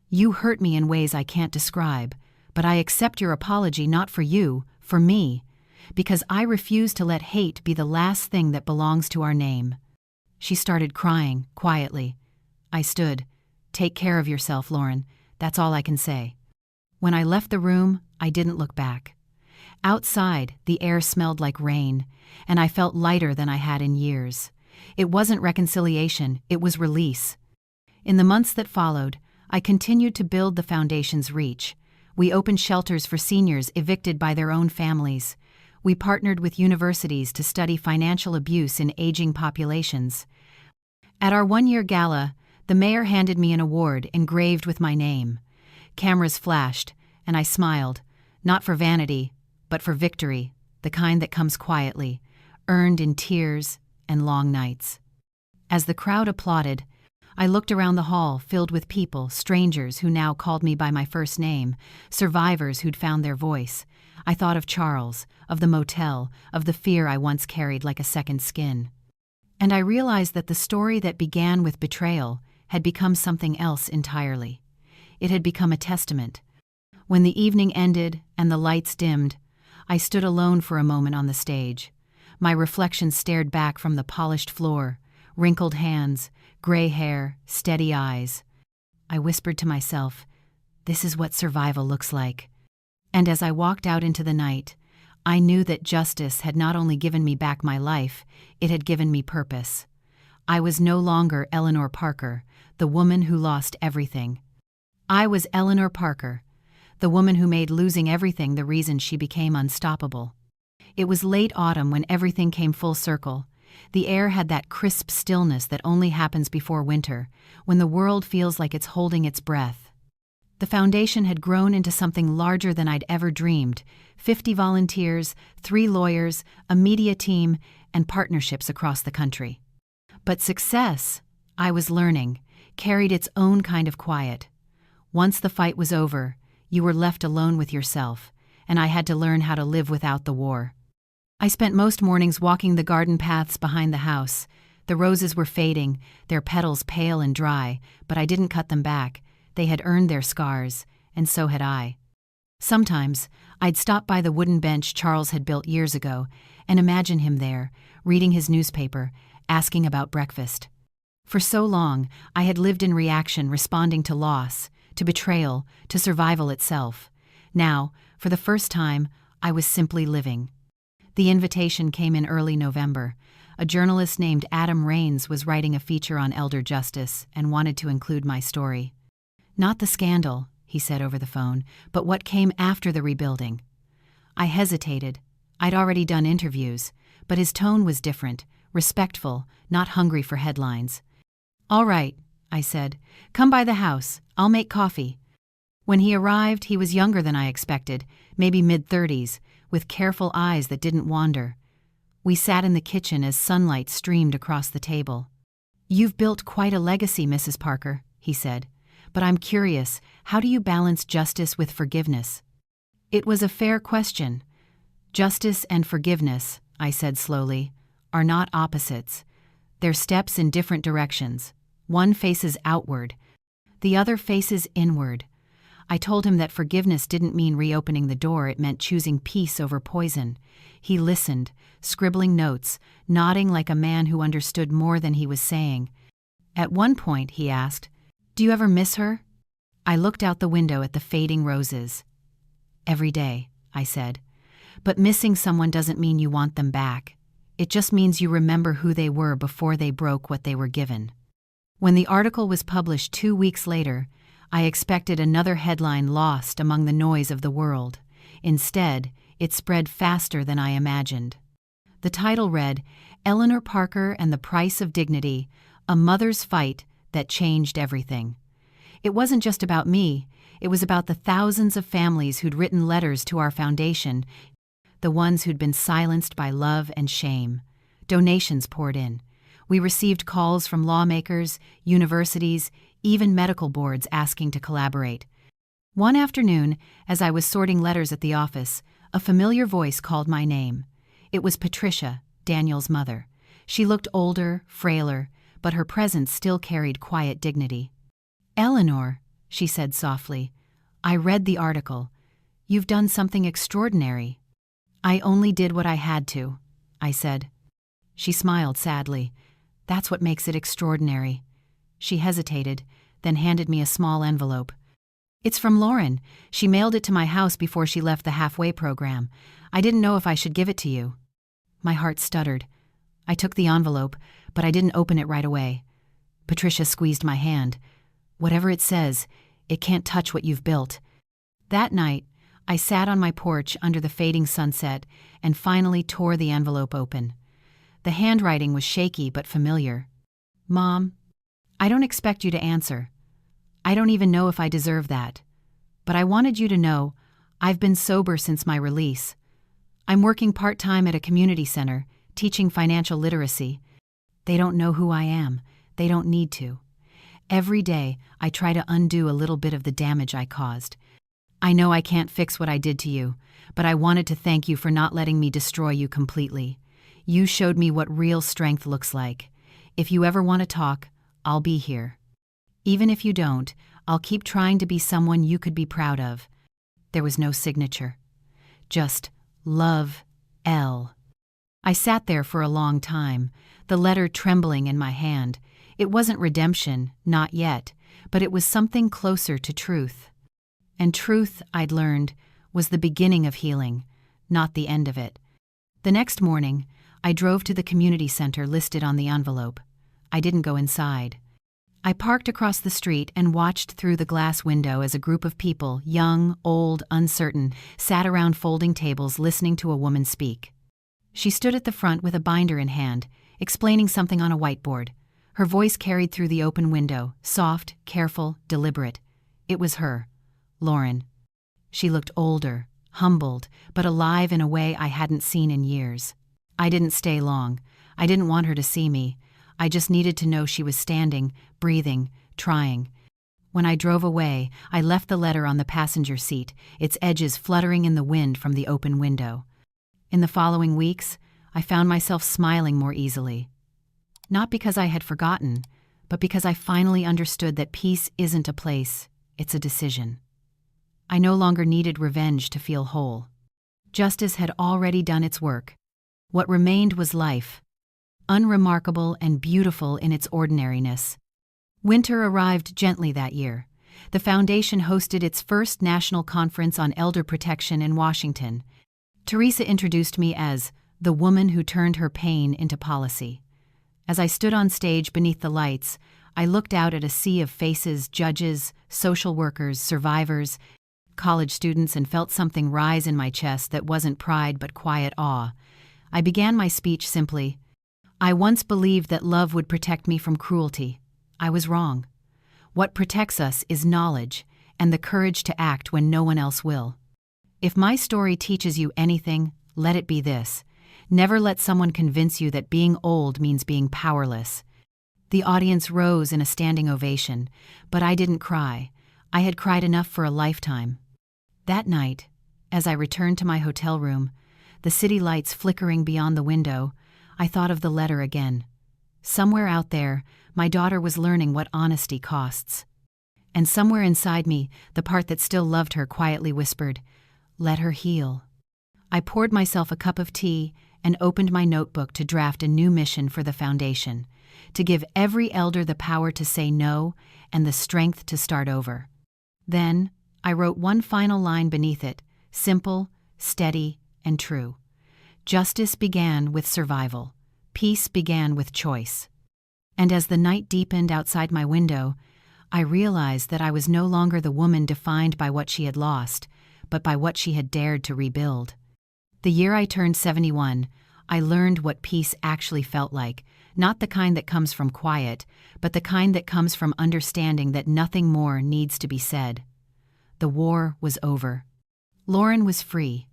"You hurt me in ways I can't describe, but I accept your apology not for you, for me, because I refuse to let hate be the last thing that belongs to our name." She started crying, quietly. I stood. "Take care of yourself, Lauren. That's all I can say." When I left the room, I didn't look back. Outside, the air smelled like rain, and I felt lighter than I had in years. It wasn't reconciliation, it was release. In the months that followed, I continued to build the foundation's reach. We opened shelters for seniors evicted by their own families. We partnered with universities to study financial abuse in aging populations. At our one-year gala, the mayor handed me an award engraved with my name. Cameras flashed, and I smiled, not for vanity, but for victory, the kind that comes quietly, earned in tears and long nights. As the crowd applauded, I looked around the hall filled with people, strangers who now called me by my first name, survivors who'd found their voice. I thought of Charles, of the motel, of the fear I once carried like a second skin. And I realized that the story that began with betrayal had become something else entirely. It had become a testament. When the evening ended and the lights dimmed, I stood alone for a moment on the stage. My reflection stared back from the polished floor, wrinkled hands, gray hair, steady eyes. I whispered to myself, "This is what survival looks like." And as I walked out into the night, I knew that justice had not only given me back my life, it had given me purpose. I was no longer Eleanor Parker, the woman who lost everything. I was Eleanor Parker, the woman who made losing everything the reason she became unstoppable. It was late autumn when everything came full circle. The air had that crisp stillness that only happens before winter, when the world feels like it's holding its breath. The foundation had grown into something larger than I'd ever dreamed: 50 volunteers, 3 lawyers, a media team, and partnerships across the country. But success, I was learning, carried its own kind of quiet. Once the fight was over, you were left alone with yourself, and I had to learn how to live without the war. I spent most mornings walking the garden paths behind the house. The roses were fading, their petals pale and dry, but I didn't cut them back. They had earned their scars, and so had I. Sometimes, I'd stop by the wooden bench Charles had built years ago and imagine him there, reading his newspaper, asking about breakfast. For so long, I had lived in reaction, responding to loss, to betrayal, to survival itself. Now, for the first time, I was simply living. The invitation came in early November. A journalist named Adam Raines was writing a feature on elder justice and wanted to include my story. "Not the scandal," he said over the phone, "but what came after the rebuilding." I hesitated. I'd already done interviews, but his tone was different, respectful, not hungry for headlines. "All right," I said. "Come by the house. I'll make coffee." When he arrived, he was younger than I expected, maybe mid-30s, with careful eyes that didn't wander. We sat in the kitchen as sunlight streamed across the table. "You've built quite a legacy, Mrs. Parker," he said. "But I'm curious, how do you balance justice with forgiveness?" It was a fair question. Justice and forgiveness, I said slowly, are not opposites. They're steps in different directions. One faces outward, the other faces inward. I told him that forgiveness didn't mean reopening the door, it meant choosing peace over poison. He listened, scribbling notes, nodding like a man who understood more than he was saying. At one point, he asked, "Do you ever miss her?" I looked out the window at the fading roses. "Every day," I said. "But missing someone doesn't mean you want them back. It just means you remember who they were before they broke what they were given." When the article was published 2 weeks later, I expected another headline lost among the noise of the world. Instead, it spread faster than I imagined. The title read, "Eleanor Parker and the Price of Dignity, a Mother's Fight That Changed Everything." It wasn't just about me, it was about the thousands of families who'd written letters to our foundation, the ones who'd been silenced by love and shame. Donations poured in. We received calls from lawmakers, universities, even medical boards asking to collaborate. One afternoon, as I was sorting letters at the office, a familiar voice called my name. It was Patricia, Daniel's mother. She looked older, frailer, but her presence still carried quiet dignity. "Eleanor," she said softly, "I read the article. You've done something extraordinary." "I only did what I had to," I said. She smiled sadly. "That's what makes it extraordinary." She hesitated, then handed me a small envelope. "It's from Lauren. She mailed it to my house before she left the halfway program. I didn't know if I should give it to you." My heart stuttered. I took the envelope, but I didn't open it right away. Patricia squeezed my hand. "Whatever it says, it can't touch what you've built." That night, I sat on my porch under the fading sunset and finally tore the envelope open. The handwriting was shaky but familiar. Mom, I don't expect you to answer. I don't even know if I deserve that. But I wanted you to know I've been sober since my release. I'm working part-time at a community center, teaching financial literacy. They don't know who I am. They don't need to. Every day, I try to undo a little bit of the damage I caused. I know I can't fix what I did to you, but I wanted to thank you for not letting me destroy you completely. You showed me what real strength looks like. If you ever want to talk, I'll be here. Even if you don't, I'll keep trying to be someone you could be proud of. There was no signature. Just Love, L. I sat there for a long time, the letter trembling in my hand. It wasn't redemption, not yet, but it was something closer to truth. And truth, I'd learned, was the beginning of healing, not the end of it. The next morning, I drove to the community center listed on the envelope. I didn't go inside. I parked across the street and watched through the glass window as a group of people, young, old, uncertain, sat around folding tables listening to a woman speak. She stood at the front with a binder in hand, explaining something on a whiteboard. Her voice carried through the open window, soft, careful, deliberate. It was her, Lauren. She looked older, humbled, but alive in a way I hadn't seen in years. I didn't stay long. I didn't want her to see me. I just needed to know she was standing, breathing, trying. When I drove away, I left the letter on the passenger seat, its edges fluttering in the wind from the open window. In the following weeks, I found myself smiling more easily. Not because I had forgotten, but because I finally understood that peace isn't a place, it's a decision. I no longer needed revenge to feel whole. Justice had already done its work. What remained was life, unremarkable and beautiful in its ordinariness. Winter arrived gently that year. The foundation hosted its first national conference on elder protection in Washington. Teresa introduced me as the woman who turned her pain into policy. As I stood on stage beneath the lights, I looked out at a sea of faces, judges, social workers, survivors, college students, and felt something rise in my chest that wasn't pride but quiet awe. I began my speech simply, I once believed that love would protect me from cruelty. I was wrong. What protects us is knowledge and the courage to act when no one else will. If my story teaches you anything, let it be this. Never let someone convince you that being old means being powerless. The audience rose in a standing ovation, but I didn't cry. I had cried enough for a lifetime. That night, as I returned to my hotel room, the city lights flickering beyond the window, I thought of the letter again. Somewhere out there, my daughter was learning what honesty costs. And somewhere inside me, the part that still loved her quietly whispered, let her heal. I poured myself a cup of tea and opened my notebook to draft a new mission for the foundation, to give every elder the power to say no and the strength to start over. Then, I wrote one final line beneath it, simple, steady, and true. Justice began with survival. Peace began with choice. And as the night deepened outside my window, I realized that I was no longer the woman defined by what she had lost, but by what she had dared to rebuild. The year I turned 71, I learned what peace actually felt like, not the kind that comes from quiet, but the kind that comes from understanding that nothing more needs to be said. The war was over. Lauren was free,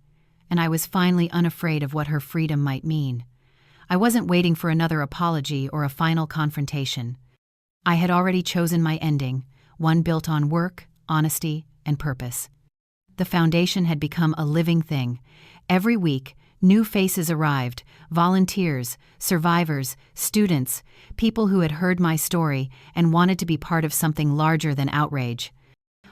and I was finally unafraid of what her freedom might mean. I wasn't waiting for another apology or a final confrontation. I had already chosen my ending, one built on work, honesty, and purpose. The foundation had become a living thing. Every week, new faces arrived, volunteers, survivors, students, people who had heard my story and wanted to be part of something larger than outrage.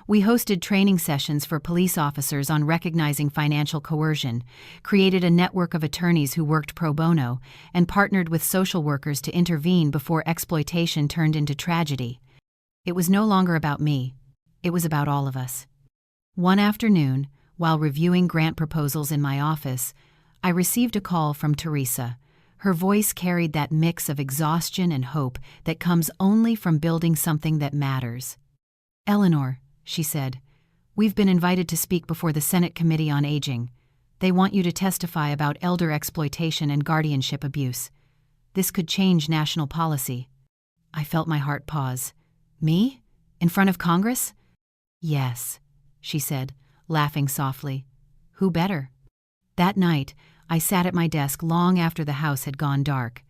We hosted training sessions for police officers on recognizing financial coercion, created a network of attorneys who worked pro bono, and partnered with social workers to intervene before exploitation turned into tragedy. It was no longer about me. It was about all of us. One afternoon, while reviewing grant proposals in my office, I received a call from Teresa. Her voice carried that mix of exhaustion and hope that comes only from building something that matters. "Eleanor," she said, We've been invited to speak before the Senate Committee on Aging. They want you to testify about elder exploitation and guardianship abuse. This could change national policy." I felt my heart pause. "Me? In front of Congress?" "Yes," she said, laughing softly. "Who better?" That night, I sat at my desk long after the house had gone dark.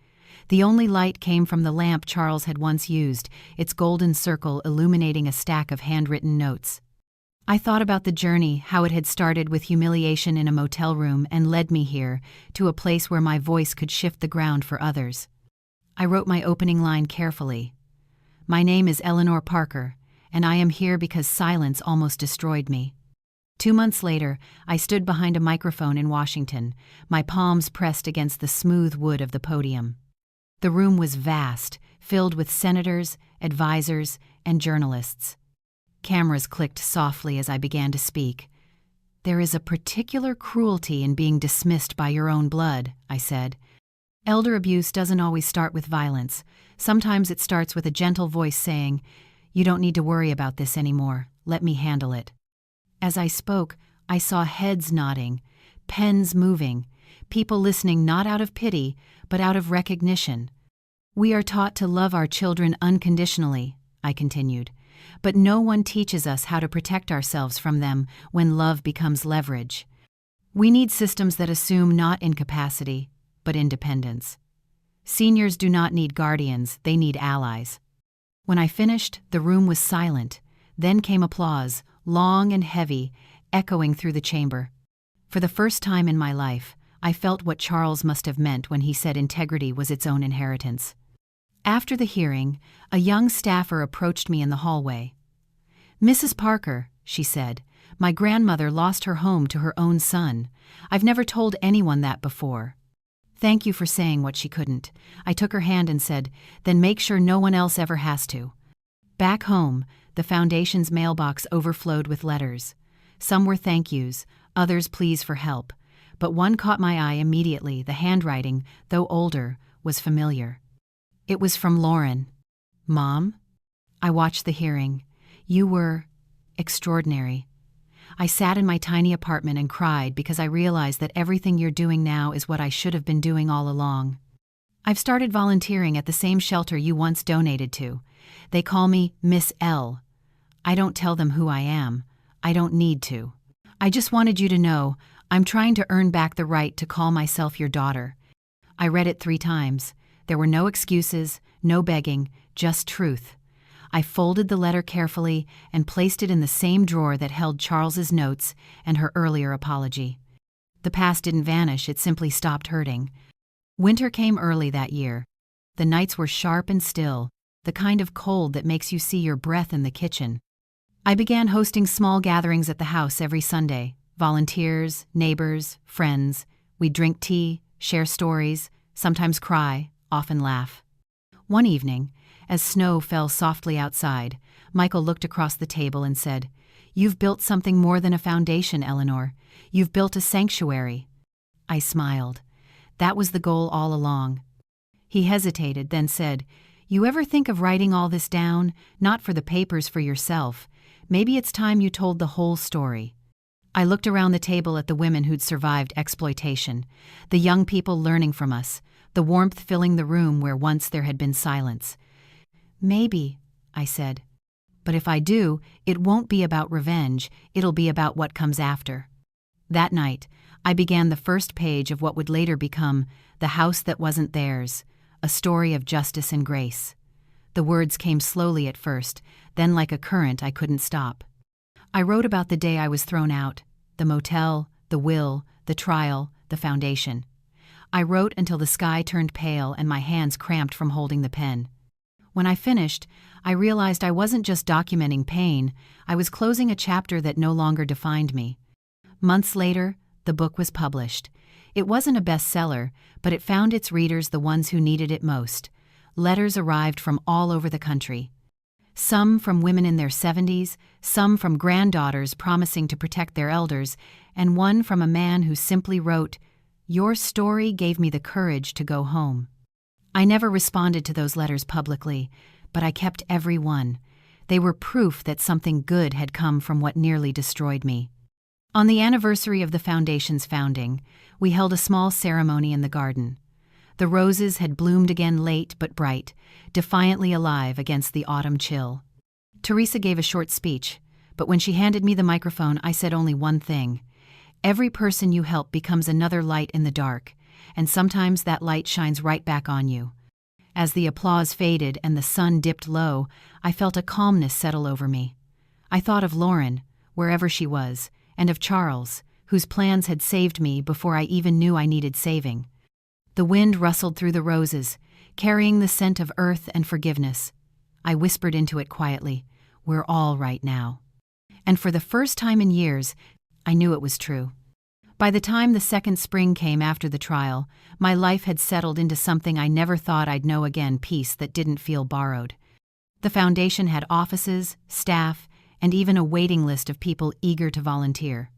The only light came from the lamp Charles had once used, its golden circle illuminating a stack of handwritten notes. I thought about the journey, how it had started with humiliation in a motel room and led me here, to a place where my voice could shift the ground for others. I wrote my opening line carefully. "My name is Eleanor Parker, and I am here because silence almost destroyed me." 2 months later, I stood behind a microphone in Washington, my palms pressed against the smooth wood of the podium. The room was vast, filled with senators, advisors, and journalists. Cameras clicked softly as I began to speak. "There is a particular cruelty in being dismissed by your own blood," I said. "Elder abuse doesn't always start with violence. Sometimes it starts with a gentle voice saying, 'You don't need to worry about this anymore. Let me handle it.'" As I spoke, I saw heads nodding, pens moving, people listening not out of pity, but out of recognition. "We are taught to love our children unconditionally," I continued, "but no one teaches us how to protect ourselves from them when love becomes leverage. We need systems that assume not incapacity, but independence. Seniors do not need guardians, they need allies." When I finished, the room was silent. Then came applause, long and heavy, echoing through the chamber. For the first time in my life, I felt what Charles must have meant when he said integrity was its own inheritance. After the hearing, a young staffer approached me in the hallway. "Mrs. Parker," she said, "my grandmother lost her home to her own son. I've never told anyone that before." "Thank you for saying what she couldn't." I took her hand and said, "Then make sure no one else ever has to." Back home, the foundation's mailbox overflowed with letters. Some were thank yous, others pleas for help, but one caught my eye immediately. The handwriting, though older, was familiar. It was from Lauren. "Mom, I watched the hearing. You were extraordinary." I sat in my tiny apartment and cried because I realized that everything you're doing now is what I should have been doing all along. "I've started volunteering at the same shelter you once donated to. They call me Miss L. I don't tell them who I am. I don't need to. I just wanted you to know I'm trying to earn back the right to call myself your daughter." I read it 3 times. There were no excuses, no begging, just truth. I folded the letter carefully and placed it in the same drawer that held Charles's notes and her earlier apology. The past didn't vanish, it simply stopped hurting. Winter came early that year. The nights were sharp and still, the kind of cold that makes you see your breath in the kitchen. I began hosting small gatherings at the house every Sunday. Volunteers, neighbors, friends. We'd drink tea, share stories, sometimes cry, often laugh. One evening, as snow fell softly outside, Michael looked across the table and said, "You've built something more than a foundation, Eleanor. You've built a sanctuary." I smiled. That was the goal all along. He hesitated, then said, "You ever think of writing all this down, not for the papers, for yourself? Maybe it's time you told the whole story." I looked around the table at the women who'd survived exploitation, the young people learning from us, the warmth filling the room where once there had been silence. "Maybe," I said. "But if I do, it won't be about revenge, it'll be about what comes after." That night, I began the first page of what would later become The House That Wasn't Theirs, a story of justice and grace. The words came slowly at first, then like a current I couldn't stop. I wrote about the day I was thrown out, the motel, the will, the trial, the foundation. I wrote until the sky turned pale and my hands cramped from holding the pen. When I finished, I realized I wasn't just documenting pain, I was closing a chapter that no longer defined me. Months later, the book was published. It wasn't a bestseller, but it found its readers, the ones who needed it most. Letters arrived from all over the country. Some from women in their 70s, some from granddaughters promising to protect their elders, and one from a man who simply wrote, "Your story gave me the courage to go home." I never responded to those letters publicly, but I kept every one. They were proof that something good had come from what nearly destroyed me. On the anniversary of the foundation's founding, we held a small ceremony in the garden. The roses had bloomed again late but bright, defiantly alive against the autumn chill. Teresa gave a short speech, but when she handed me the microphone, I said only one thing. Every person you help becomes another light in the dark, and sometimes that light shines right back on you. As the applause faded and the sun dipped low, I felt a calmness settle over me. I thought of Lauren, wherever she was, and of Charles, whose plans had saved me before I even knew I needed saving. The wind rustled through the roses, carrying the scent of earth and forgiveness. I whispered into it quietly, "We're all right now." And for the first time in years, I knew it was true. By the time the second spring came after the trial, my life had settled into something I never thought I'd know again, peace that didn't feel borrowed. The foundation had offices, staff, and even a waiting list of people eager to volunteer.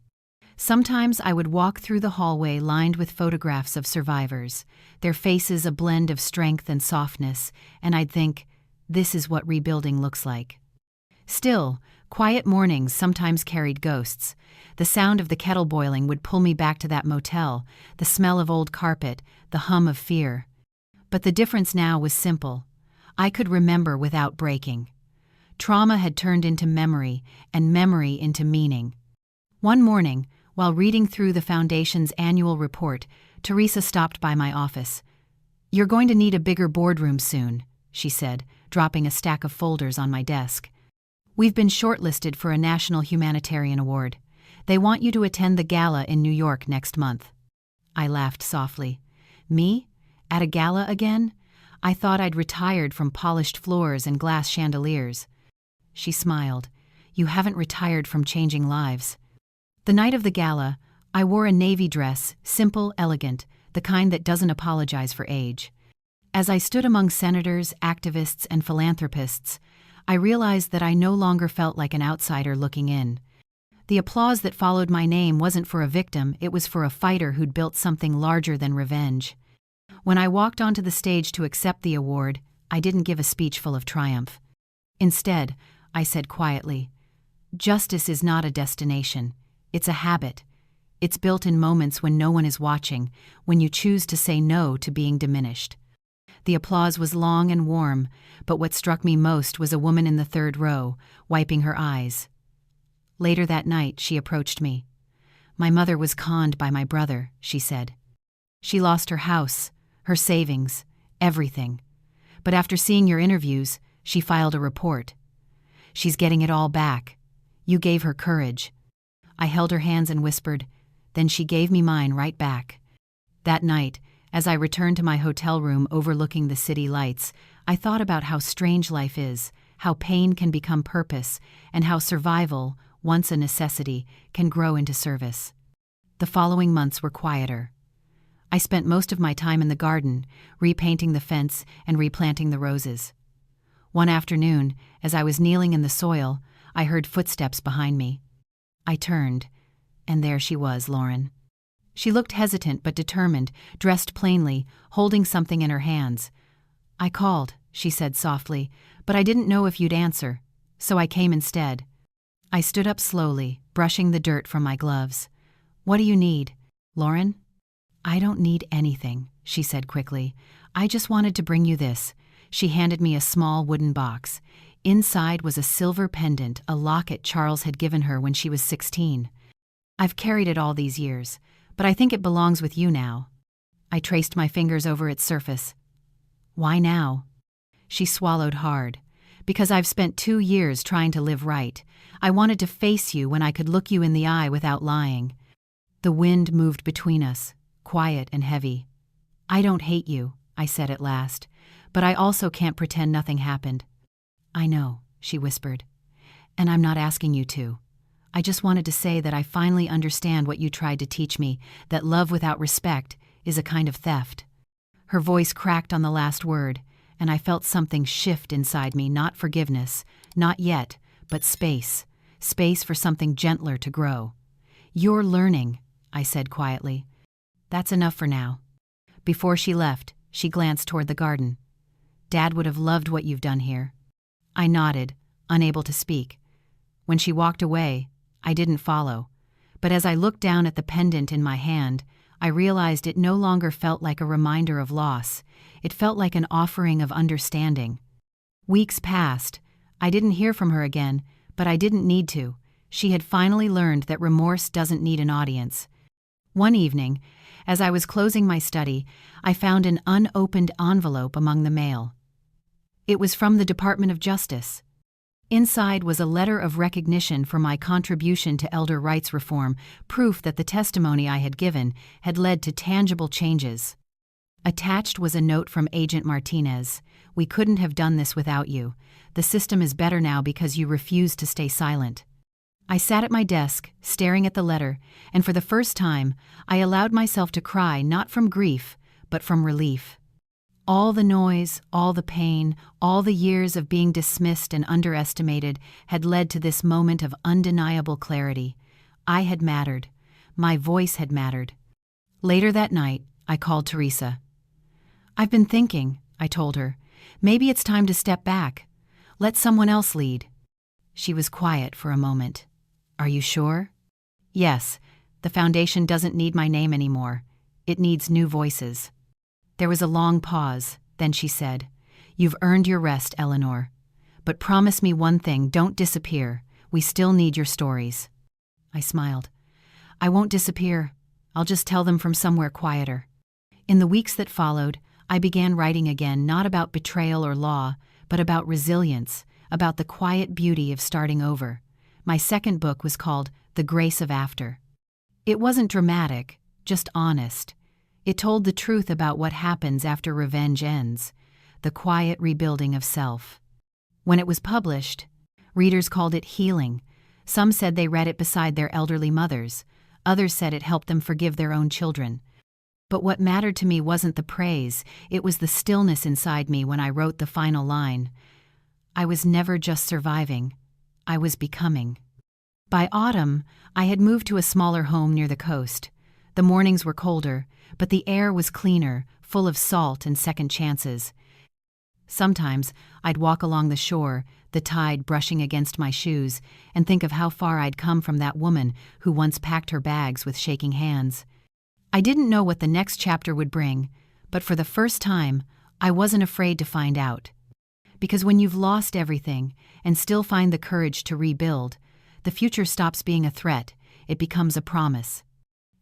Sometimes I would walk through the hallway lined with photographs of survivors, their faces a blend of strength and softness, and I'd think, this is what rebuilding looks like. Still, quiet mornings sometimes carried ghosts. The sound of the kettle boiling would pull me back to that motel, the smell of old carpet, the hum of fear. But the difference now was simple. I could remember without breaking. Trauma had turned into memory, and memory into meaning. One morning, while reading through the Foundation's annual report, Teresa stopped by my office. "You're going to need a bigger boardroom soon," she said, dropping a stack of folders on my desk. "We've been shortlisted for a National Humanitarian Award. They want you to attend the gala in New York next month." I laughed softly. Me? At a gala again? I thought I'd retired from polished floors and glass chandeliers. She smiled. "You haven't retired from changing lives." The night of the gala, I wore a navy dress, simple, elegant, the kind that doesn't apologize for age. As I stood among senators, activists, and philanthropists, I realized that I no longer felt like an outsider looking in. The applause that followed my name wasn't for a victim, it was for a fighter who'd built something larger than revenge. When I walked onto the stage to accept the award, I didn't give a speech full of triumph. Instead, I said quietly, "Justice is not a destination. It's a habit. It's built in moments when no one is watching, when you choose to say no to being diminished." The applause was long and warm, but what struck me most was a woman in the third row, wiping her eyes. Later that night, she approached me. "My mother was conned by my brother," she said. "She lost her house, her savings, everything. But after seeing your interviews, she filed a report. She's getting it all back. You gave her courage." I held her hands and whispered, then she gave me mine right back. That night, as I returned to my hotel room overlooking the city lights, I thought about how strange life is, how pain can become purpose, and how survival, once a necessity, can grow into service. The following months were quieter. I spent most of my time in the garden, repainting the fence and replanting the roses. One afternoon, as I was kneeling in the soil, I heard footsteps behind me. I turned, and there she was, Lauren. She looked hesitant but determined, dressed plainly, holding something in her hands. "I called," she said softly, "but I didn't know if you'd answer, so I came instead." I stood up slowly, brushing the dirt from my gloves. "What do you need, Lauren?" "I don't need anything," she said quickly. "I just wanted to bring you this." She handed me a small wooden box. Inside was a silver pendant, a locket Charles had given her when she was 16. "I've carried it all these years, but I think it belongs with you now." I traced my fingers over its surface. "Why now?" She swallowed hard. "Because I've spent 2 years trying to live right. I wanted to face you when I could look you in the eye without lying." The wind moved between us, quiet and heavy. "I don't hate you," I said at last, "but I also can't pretend nothing happened." "I know," she whispered, "and I'm not asking you to. I just wanted to say that I finally understand what you tried to teach me, that love without respect is a kind of theft." Her voice cracked on the last word, and I felt something shift inside me, not forgiveness, not yet, but space. Space for something gentler to grow. "You're learning," I said quietly. "That's enough for now." Before she left, she glanced toward the garden. "Dad would have loved what you've done here." I nodded, unable to speak. When she walked away, I didn't follow. But as I looked down at the pendant in my hand, I realized it no longer felt like a reminder of loss. It felt like an offering of understanding. Weeks passed. I didn't hear from her again, but I didn't need to. She had finally learned that remorse doesn't need an audience. One evening, as I was closing my study, I found an unopened envelope among the mail. It was from the Department of Justice. Inside was a letter of recognition for my contribution to elder rights reform, proof that the testimony I had given had led to tangible changes. Attached was a note from Agent Martinez. "We couldn't have done this without you. The system is better now because you refused to stay silent." I sat at my desk, staring at the letter, and for the first time, I allowed myself to cry not from grief, but from relief. All the noise, all the pain, all the years of being dismissed and underestimated had led to this moment of undeniable clarity. I had mattered. My voice had mattered. Later that night, I called Teresa. "I've been thinking," I told her. "Maybe it's time to step back. Let someone else lead." She was quiet for a moment. "Are you sure?" "Yes, the foundation doesn't need my name anymore. It needs new voices." There was a long pause, then she said, "You've earned your rest, Eleanor. But promise me one thing, don't disappear. We still need your stories." I smiled. "I won't disappear. I'll just tell them from somewhere quieter." In the weeks that followed, I began writing again, not about betrayal or law, but about resilience, about the quiet beauty of starting over. My second book was called The Grace of After. It wasn't dramatic, just honest. It told the truth about what happens after revenge ends, the quiet rebuilding of self. When it was published, readers called it healing. Some said they read it beside their elderly mothers. Others said it helped them forgive their own children. But what mattered to me wasn't the praise, it was the stillness inside me when I wrote the final line. I was never just surviving. I was becoming. By autumn, I had moved to a smaller home near the coast. The mornings were colder, but the air was cleaner, full of salt and second chances. Sometimes I'd walk along the shore, the tide brushing against my shoes, and think of how far I'd come from that woman who once packed her bags with shaking hands. I didn't know what the next chapter would bring, but for the first time, I wasn't afraid to find out. Because when you've lost everything and still find the courage to rebuild, the future stops being a threat, it becomes a promise.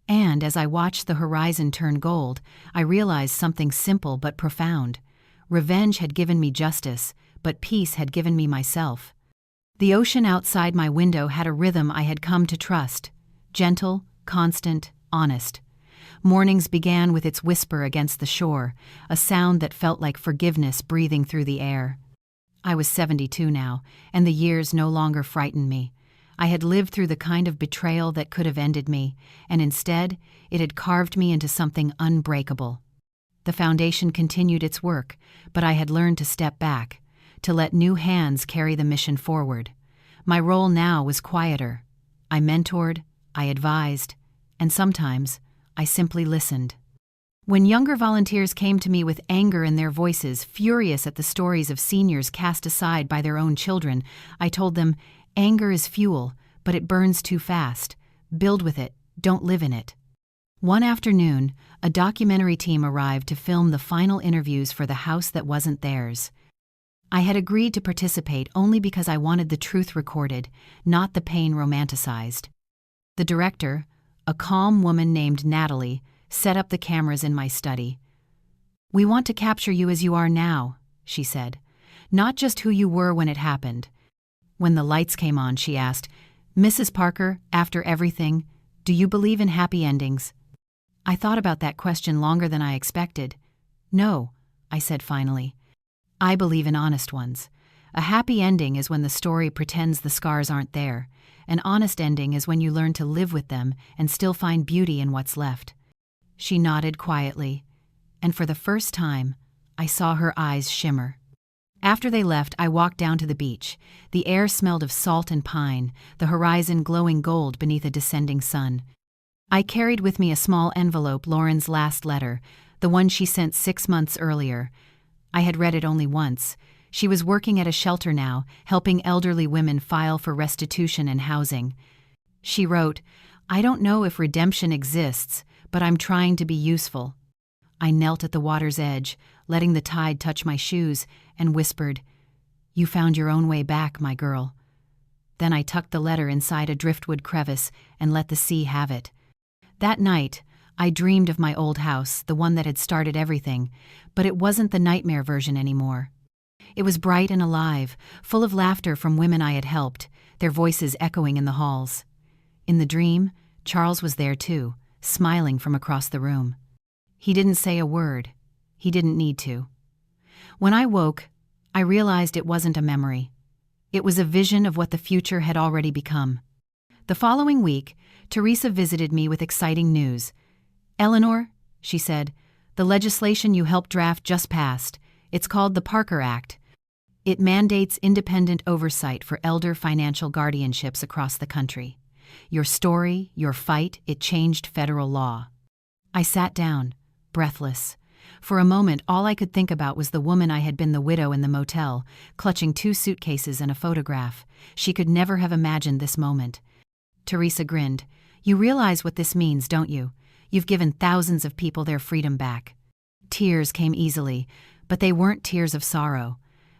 And as I watched the horizon turn gold, I realized something simple but profound. Revenge had given me justice, but peace had given me myself. The ocean outside my window had a rhythm I had come to trust, gentle, constant, honest. Mornings began with its whisper against the shore, a sound that felt like forgiveness breathing through the air. I was 72 now, and the years no longer frightened me. I had lived through the kind of betrayal that could have ended me, and instead, it had carved me into something unbreakable. The foundation continued its work, but I had learned to step back, to let new hands carry the mission forward. My role now was quieter. I mentored, I advised, and sometimes I simply listened. When younger volunteers came to me with anger in their voices, furious at the stories of seniors cast aside by their own children, I told them, anger is fuel, but it burns too fast. Build with it, don't live in it. One afternoon, a documentary team arrived to film the final interviews for The House That Wasn't Theirs. I had agreed to participate only because I wanted the truth recorded, not the pain romanticized. The director, a calm woman named Natalie, set up the cameras in my study. "We want to capture you as you are now," she said, "not just who you were when it happened." When the lights came on, she asked, "Mrs. Parker, after everything, do you believe in happy endings?" I thought about that question longer than I expected. "No," I said finally. "I believe in honest ones. A happy ending is when the story pretends the scars aren't there. An honest ending is when you learn to live with them and still find beauty in what's left." She nodded quietly, and for the first time, I saw her eyes shimmer. After they left, I walked down to the beach. The air smelled of salt and pine, the horizon glowing gold beneath a descending sun. I carried with me a small envelope, Lauren's last letter, the one she sent 6 months earlier. I had read it only once. She was working at a shelter now, helping elderly women file for restitution and housing. She wrote, "I don't know if redemption exists, but I'm trying to be useful." I knelt at the water's edge, letting the tide touch my shoes, and whispered, "You found your own way back, my girl." Then I tucked the letter inside a driftwood crevice and let the sea have it. That night, I dreamed of my old house, the one that had started everything, but it wasn't the nightmare version anymore. It was bright and alive, full of laughter from women I had helped, their voices echoing in the halls. In the dream, Charles was there too, smiling from across the room. He didn't say a word. He didn't need to. When I woke, I realized it wasn't a memory. It was a vision of what the future had already become. The following week, Teresa visited me with exciting news. "Eleanor," she said, "the legislation you helped draft just passed. It's called the Parker Act. It mandates independent oversight for elder financial guardianships across the country. Your story, your fight, it changed federal law." I sat down, breathless. For a moment, all I could think about was the woman I had been, the widow in the motel, clutching 2 suitcases and a photograph. She could never have imagined this moment. Teresa grinned. "You realize what this means, don't you? You've given thousands of people their freedom back." Tears came easily, but they weren't tears of sorrow.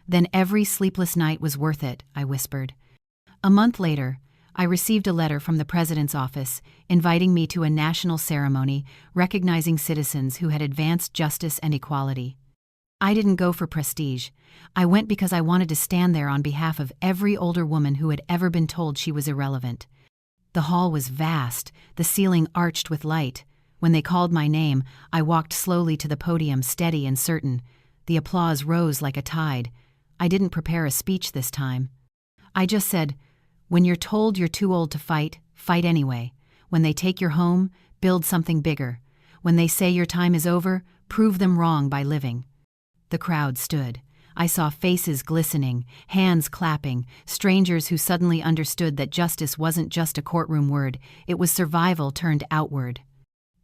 "Then every sleepless night was worth it," I whispered. A month later, I received a letter from the president's office inviting me to a national ceremony recognizing citizens who had advanced justice and equality. I didn't go for prestige. I went because I wanted to stand there on behalf of every older woman who had ever been told she was irrelevant. The hall was vast, the ceiling arched with light. When they called my name, I walked slowly to the podium, steady and certain. The applause rose like a tide. I didn't prepare a speech this time. I just said, "When you're told you're too old to fight, fight anyway. When they take your home, build something bigger. When they say your time is over, prove them wrong by living." The crowd stood. I saw faces glistening, hands clapping, strangers who suddenly understood that justice wasn't just a courtroom word, it was survival turned outward.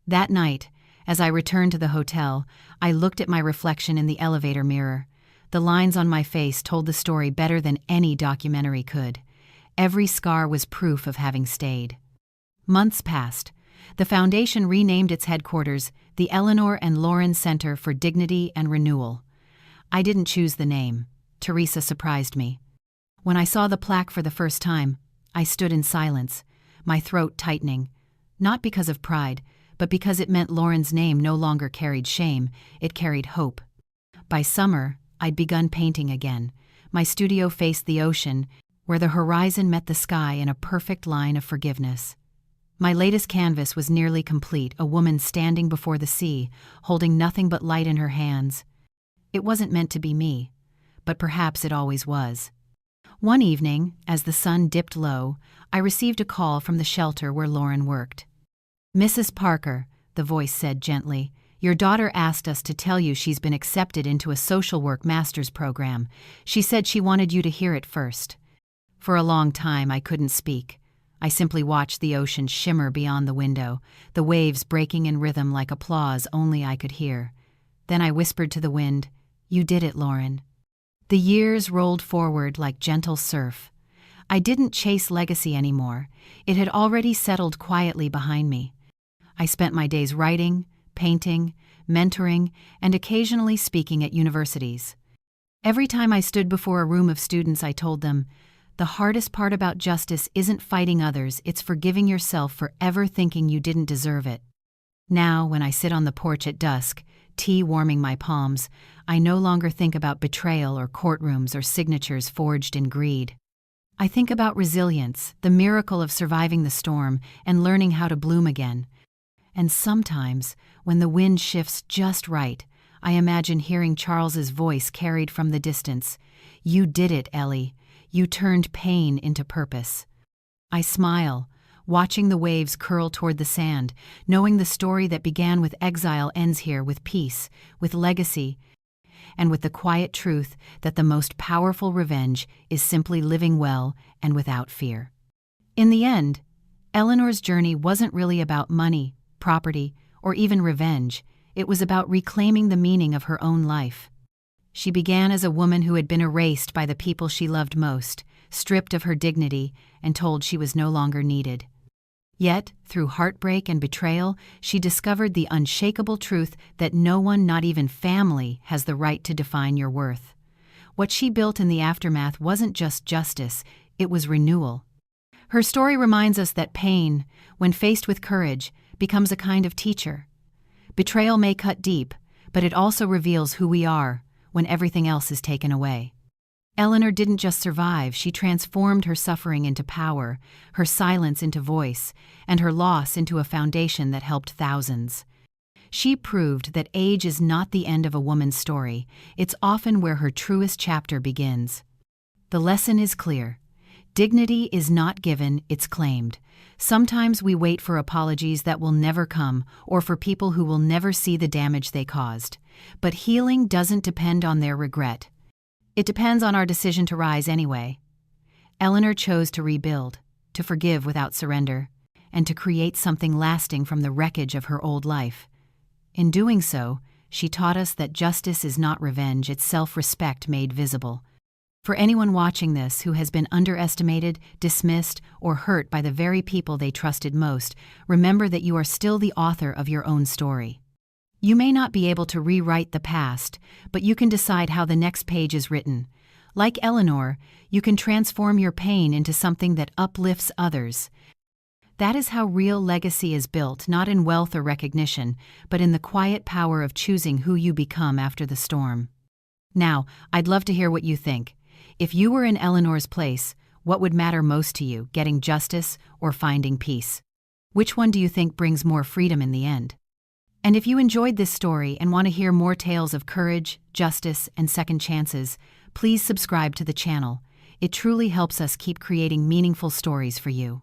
That night, as I returned to the hotel, I looked at my reflection in the elevator mirror. The lines on my face told the story better than any documentary could. Every scar was proof of having stayed. Months passed. The foundation renamed its headquarters the Eleanor and Lauren Center for Dignity and Renewal. I didn't choose the name. Teresa surprised me. When I saw the plaque for the first time, I stood in silence, my throat tightening, not because of pride, but because it meant Lauren's name no longer carried shame, it carried hope. By summer, I'd begun painting again. My studio faced the ocean, where the horizon met the sky in a perfect line of forgiveness. My latest canvas was nearly complete, a woman standing before the sea, holding nothing but light in her hands. It wasn't meant to be me, but perhaps it always was. One evening, as the sun dipped low, I received a call from the shelter where Lauren worked. "Mrs. Parker," the voice said gently, "your daughter asked us to tell you she's been accepted into a social work master's program. She said she wanted you to hear it first." For a long time, I couldn't speak. I simply watched the ocean shimmer beyond the window, the waves breaking in rhythm like applause only I could hear. Then I whispered to the wind, "You did it, Lauren." The years rolled forward like gentle surf. I didn't chase legacy anymore. It had already settled quietly behind me. I spent my days writing, painting, mentoring, and occasionally speaking at universities. Every time I stood before a room of students, I told them, "The hardest part about justice isn't fighting others, it's forgiving yourself for ever thinking you didn't deserve it." Now, when I sit on the porch at dusk, tea warming my palms, I no longer think about betrayal or courtrooms or signatures forged in greed. I think about resilience, the miracle of surviving the storm and learning how to bloom again. And sometimes, when the wind shifts just right, I imagine hearing Charles's voice carried from the distance. "You did it, Ellie. You turned pain into purpose." I smile, watching the waves curl toward the sand, knowing the story that began with exile ends here with peace, with legacy, and with the quiet truth that the most powerful revenge is simply living well and without fear. In the end, Eleanor's journey wasn't really about money, property, or even revenge. It was about reclaiming the meaning of her own life. She began as a woman who had been erased by the people she loved most, stripped of her dignity, and told she was no longer needed. Yet, through heartbreak and betrayal, she discovered the unshakable truth that no one, not even family, has the right to define your worth. What she built in the aftermath wasn't just justice, it was renewal. Her story reminds us that pain, when faced with courage, becomes a kind of teacher. Betrayal may cut deep, but it also reveals who we are when everything else is taken away. Eleanor didn't just survive, she transformed her suffering into power, her silence into voice, and her loss into a foundation that helped thousands. She proved that age is not the end of a woman's story, it's often where her truest chapter begins. The lesson is clear. Dignity is not given, it's claimed. Sometimes we wait for apologies that will never come, or for people who will never see the damage they caused. But healing doesn't depend on their regret. It depends on our decision to rise anyway. Eleanor chose to rebuild, to forgive without surrender, and to create something lasting from the wreckage of her old life. In doing so, she taught us that justice is not revenge, it's self-respect made visible. For anyone watching this who has been underestimated, dismissed, or hurt by the very people they trusted most, remember that you are still the author of your own story. You may not be able to rewrite the past, but you can decide how the next page is written. Like Eleanor, you can transform your pain into something that uplifts others. That is how real legacy is built, not in wealth or recognition, but in the quiet power of choosing who you become after the storm. Now, I'd love to hear what you think. If you were in Eleanor's place, what would matter most to you, getting justice or finding peace? Which one do you think brings more freedom in the end? And if you enjoyed this story and want to hear more tales of courage, justice, and second chances, please subscribe to the channel. It truly helps us keep creating meaningful stories for you.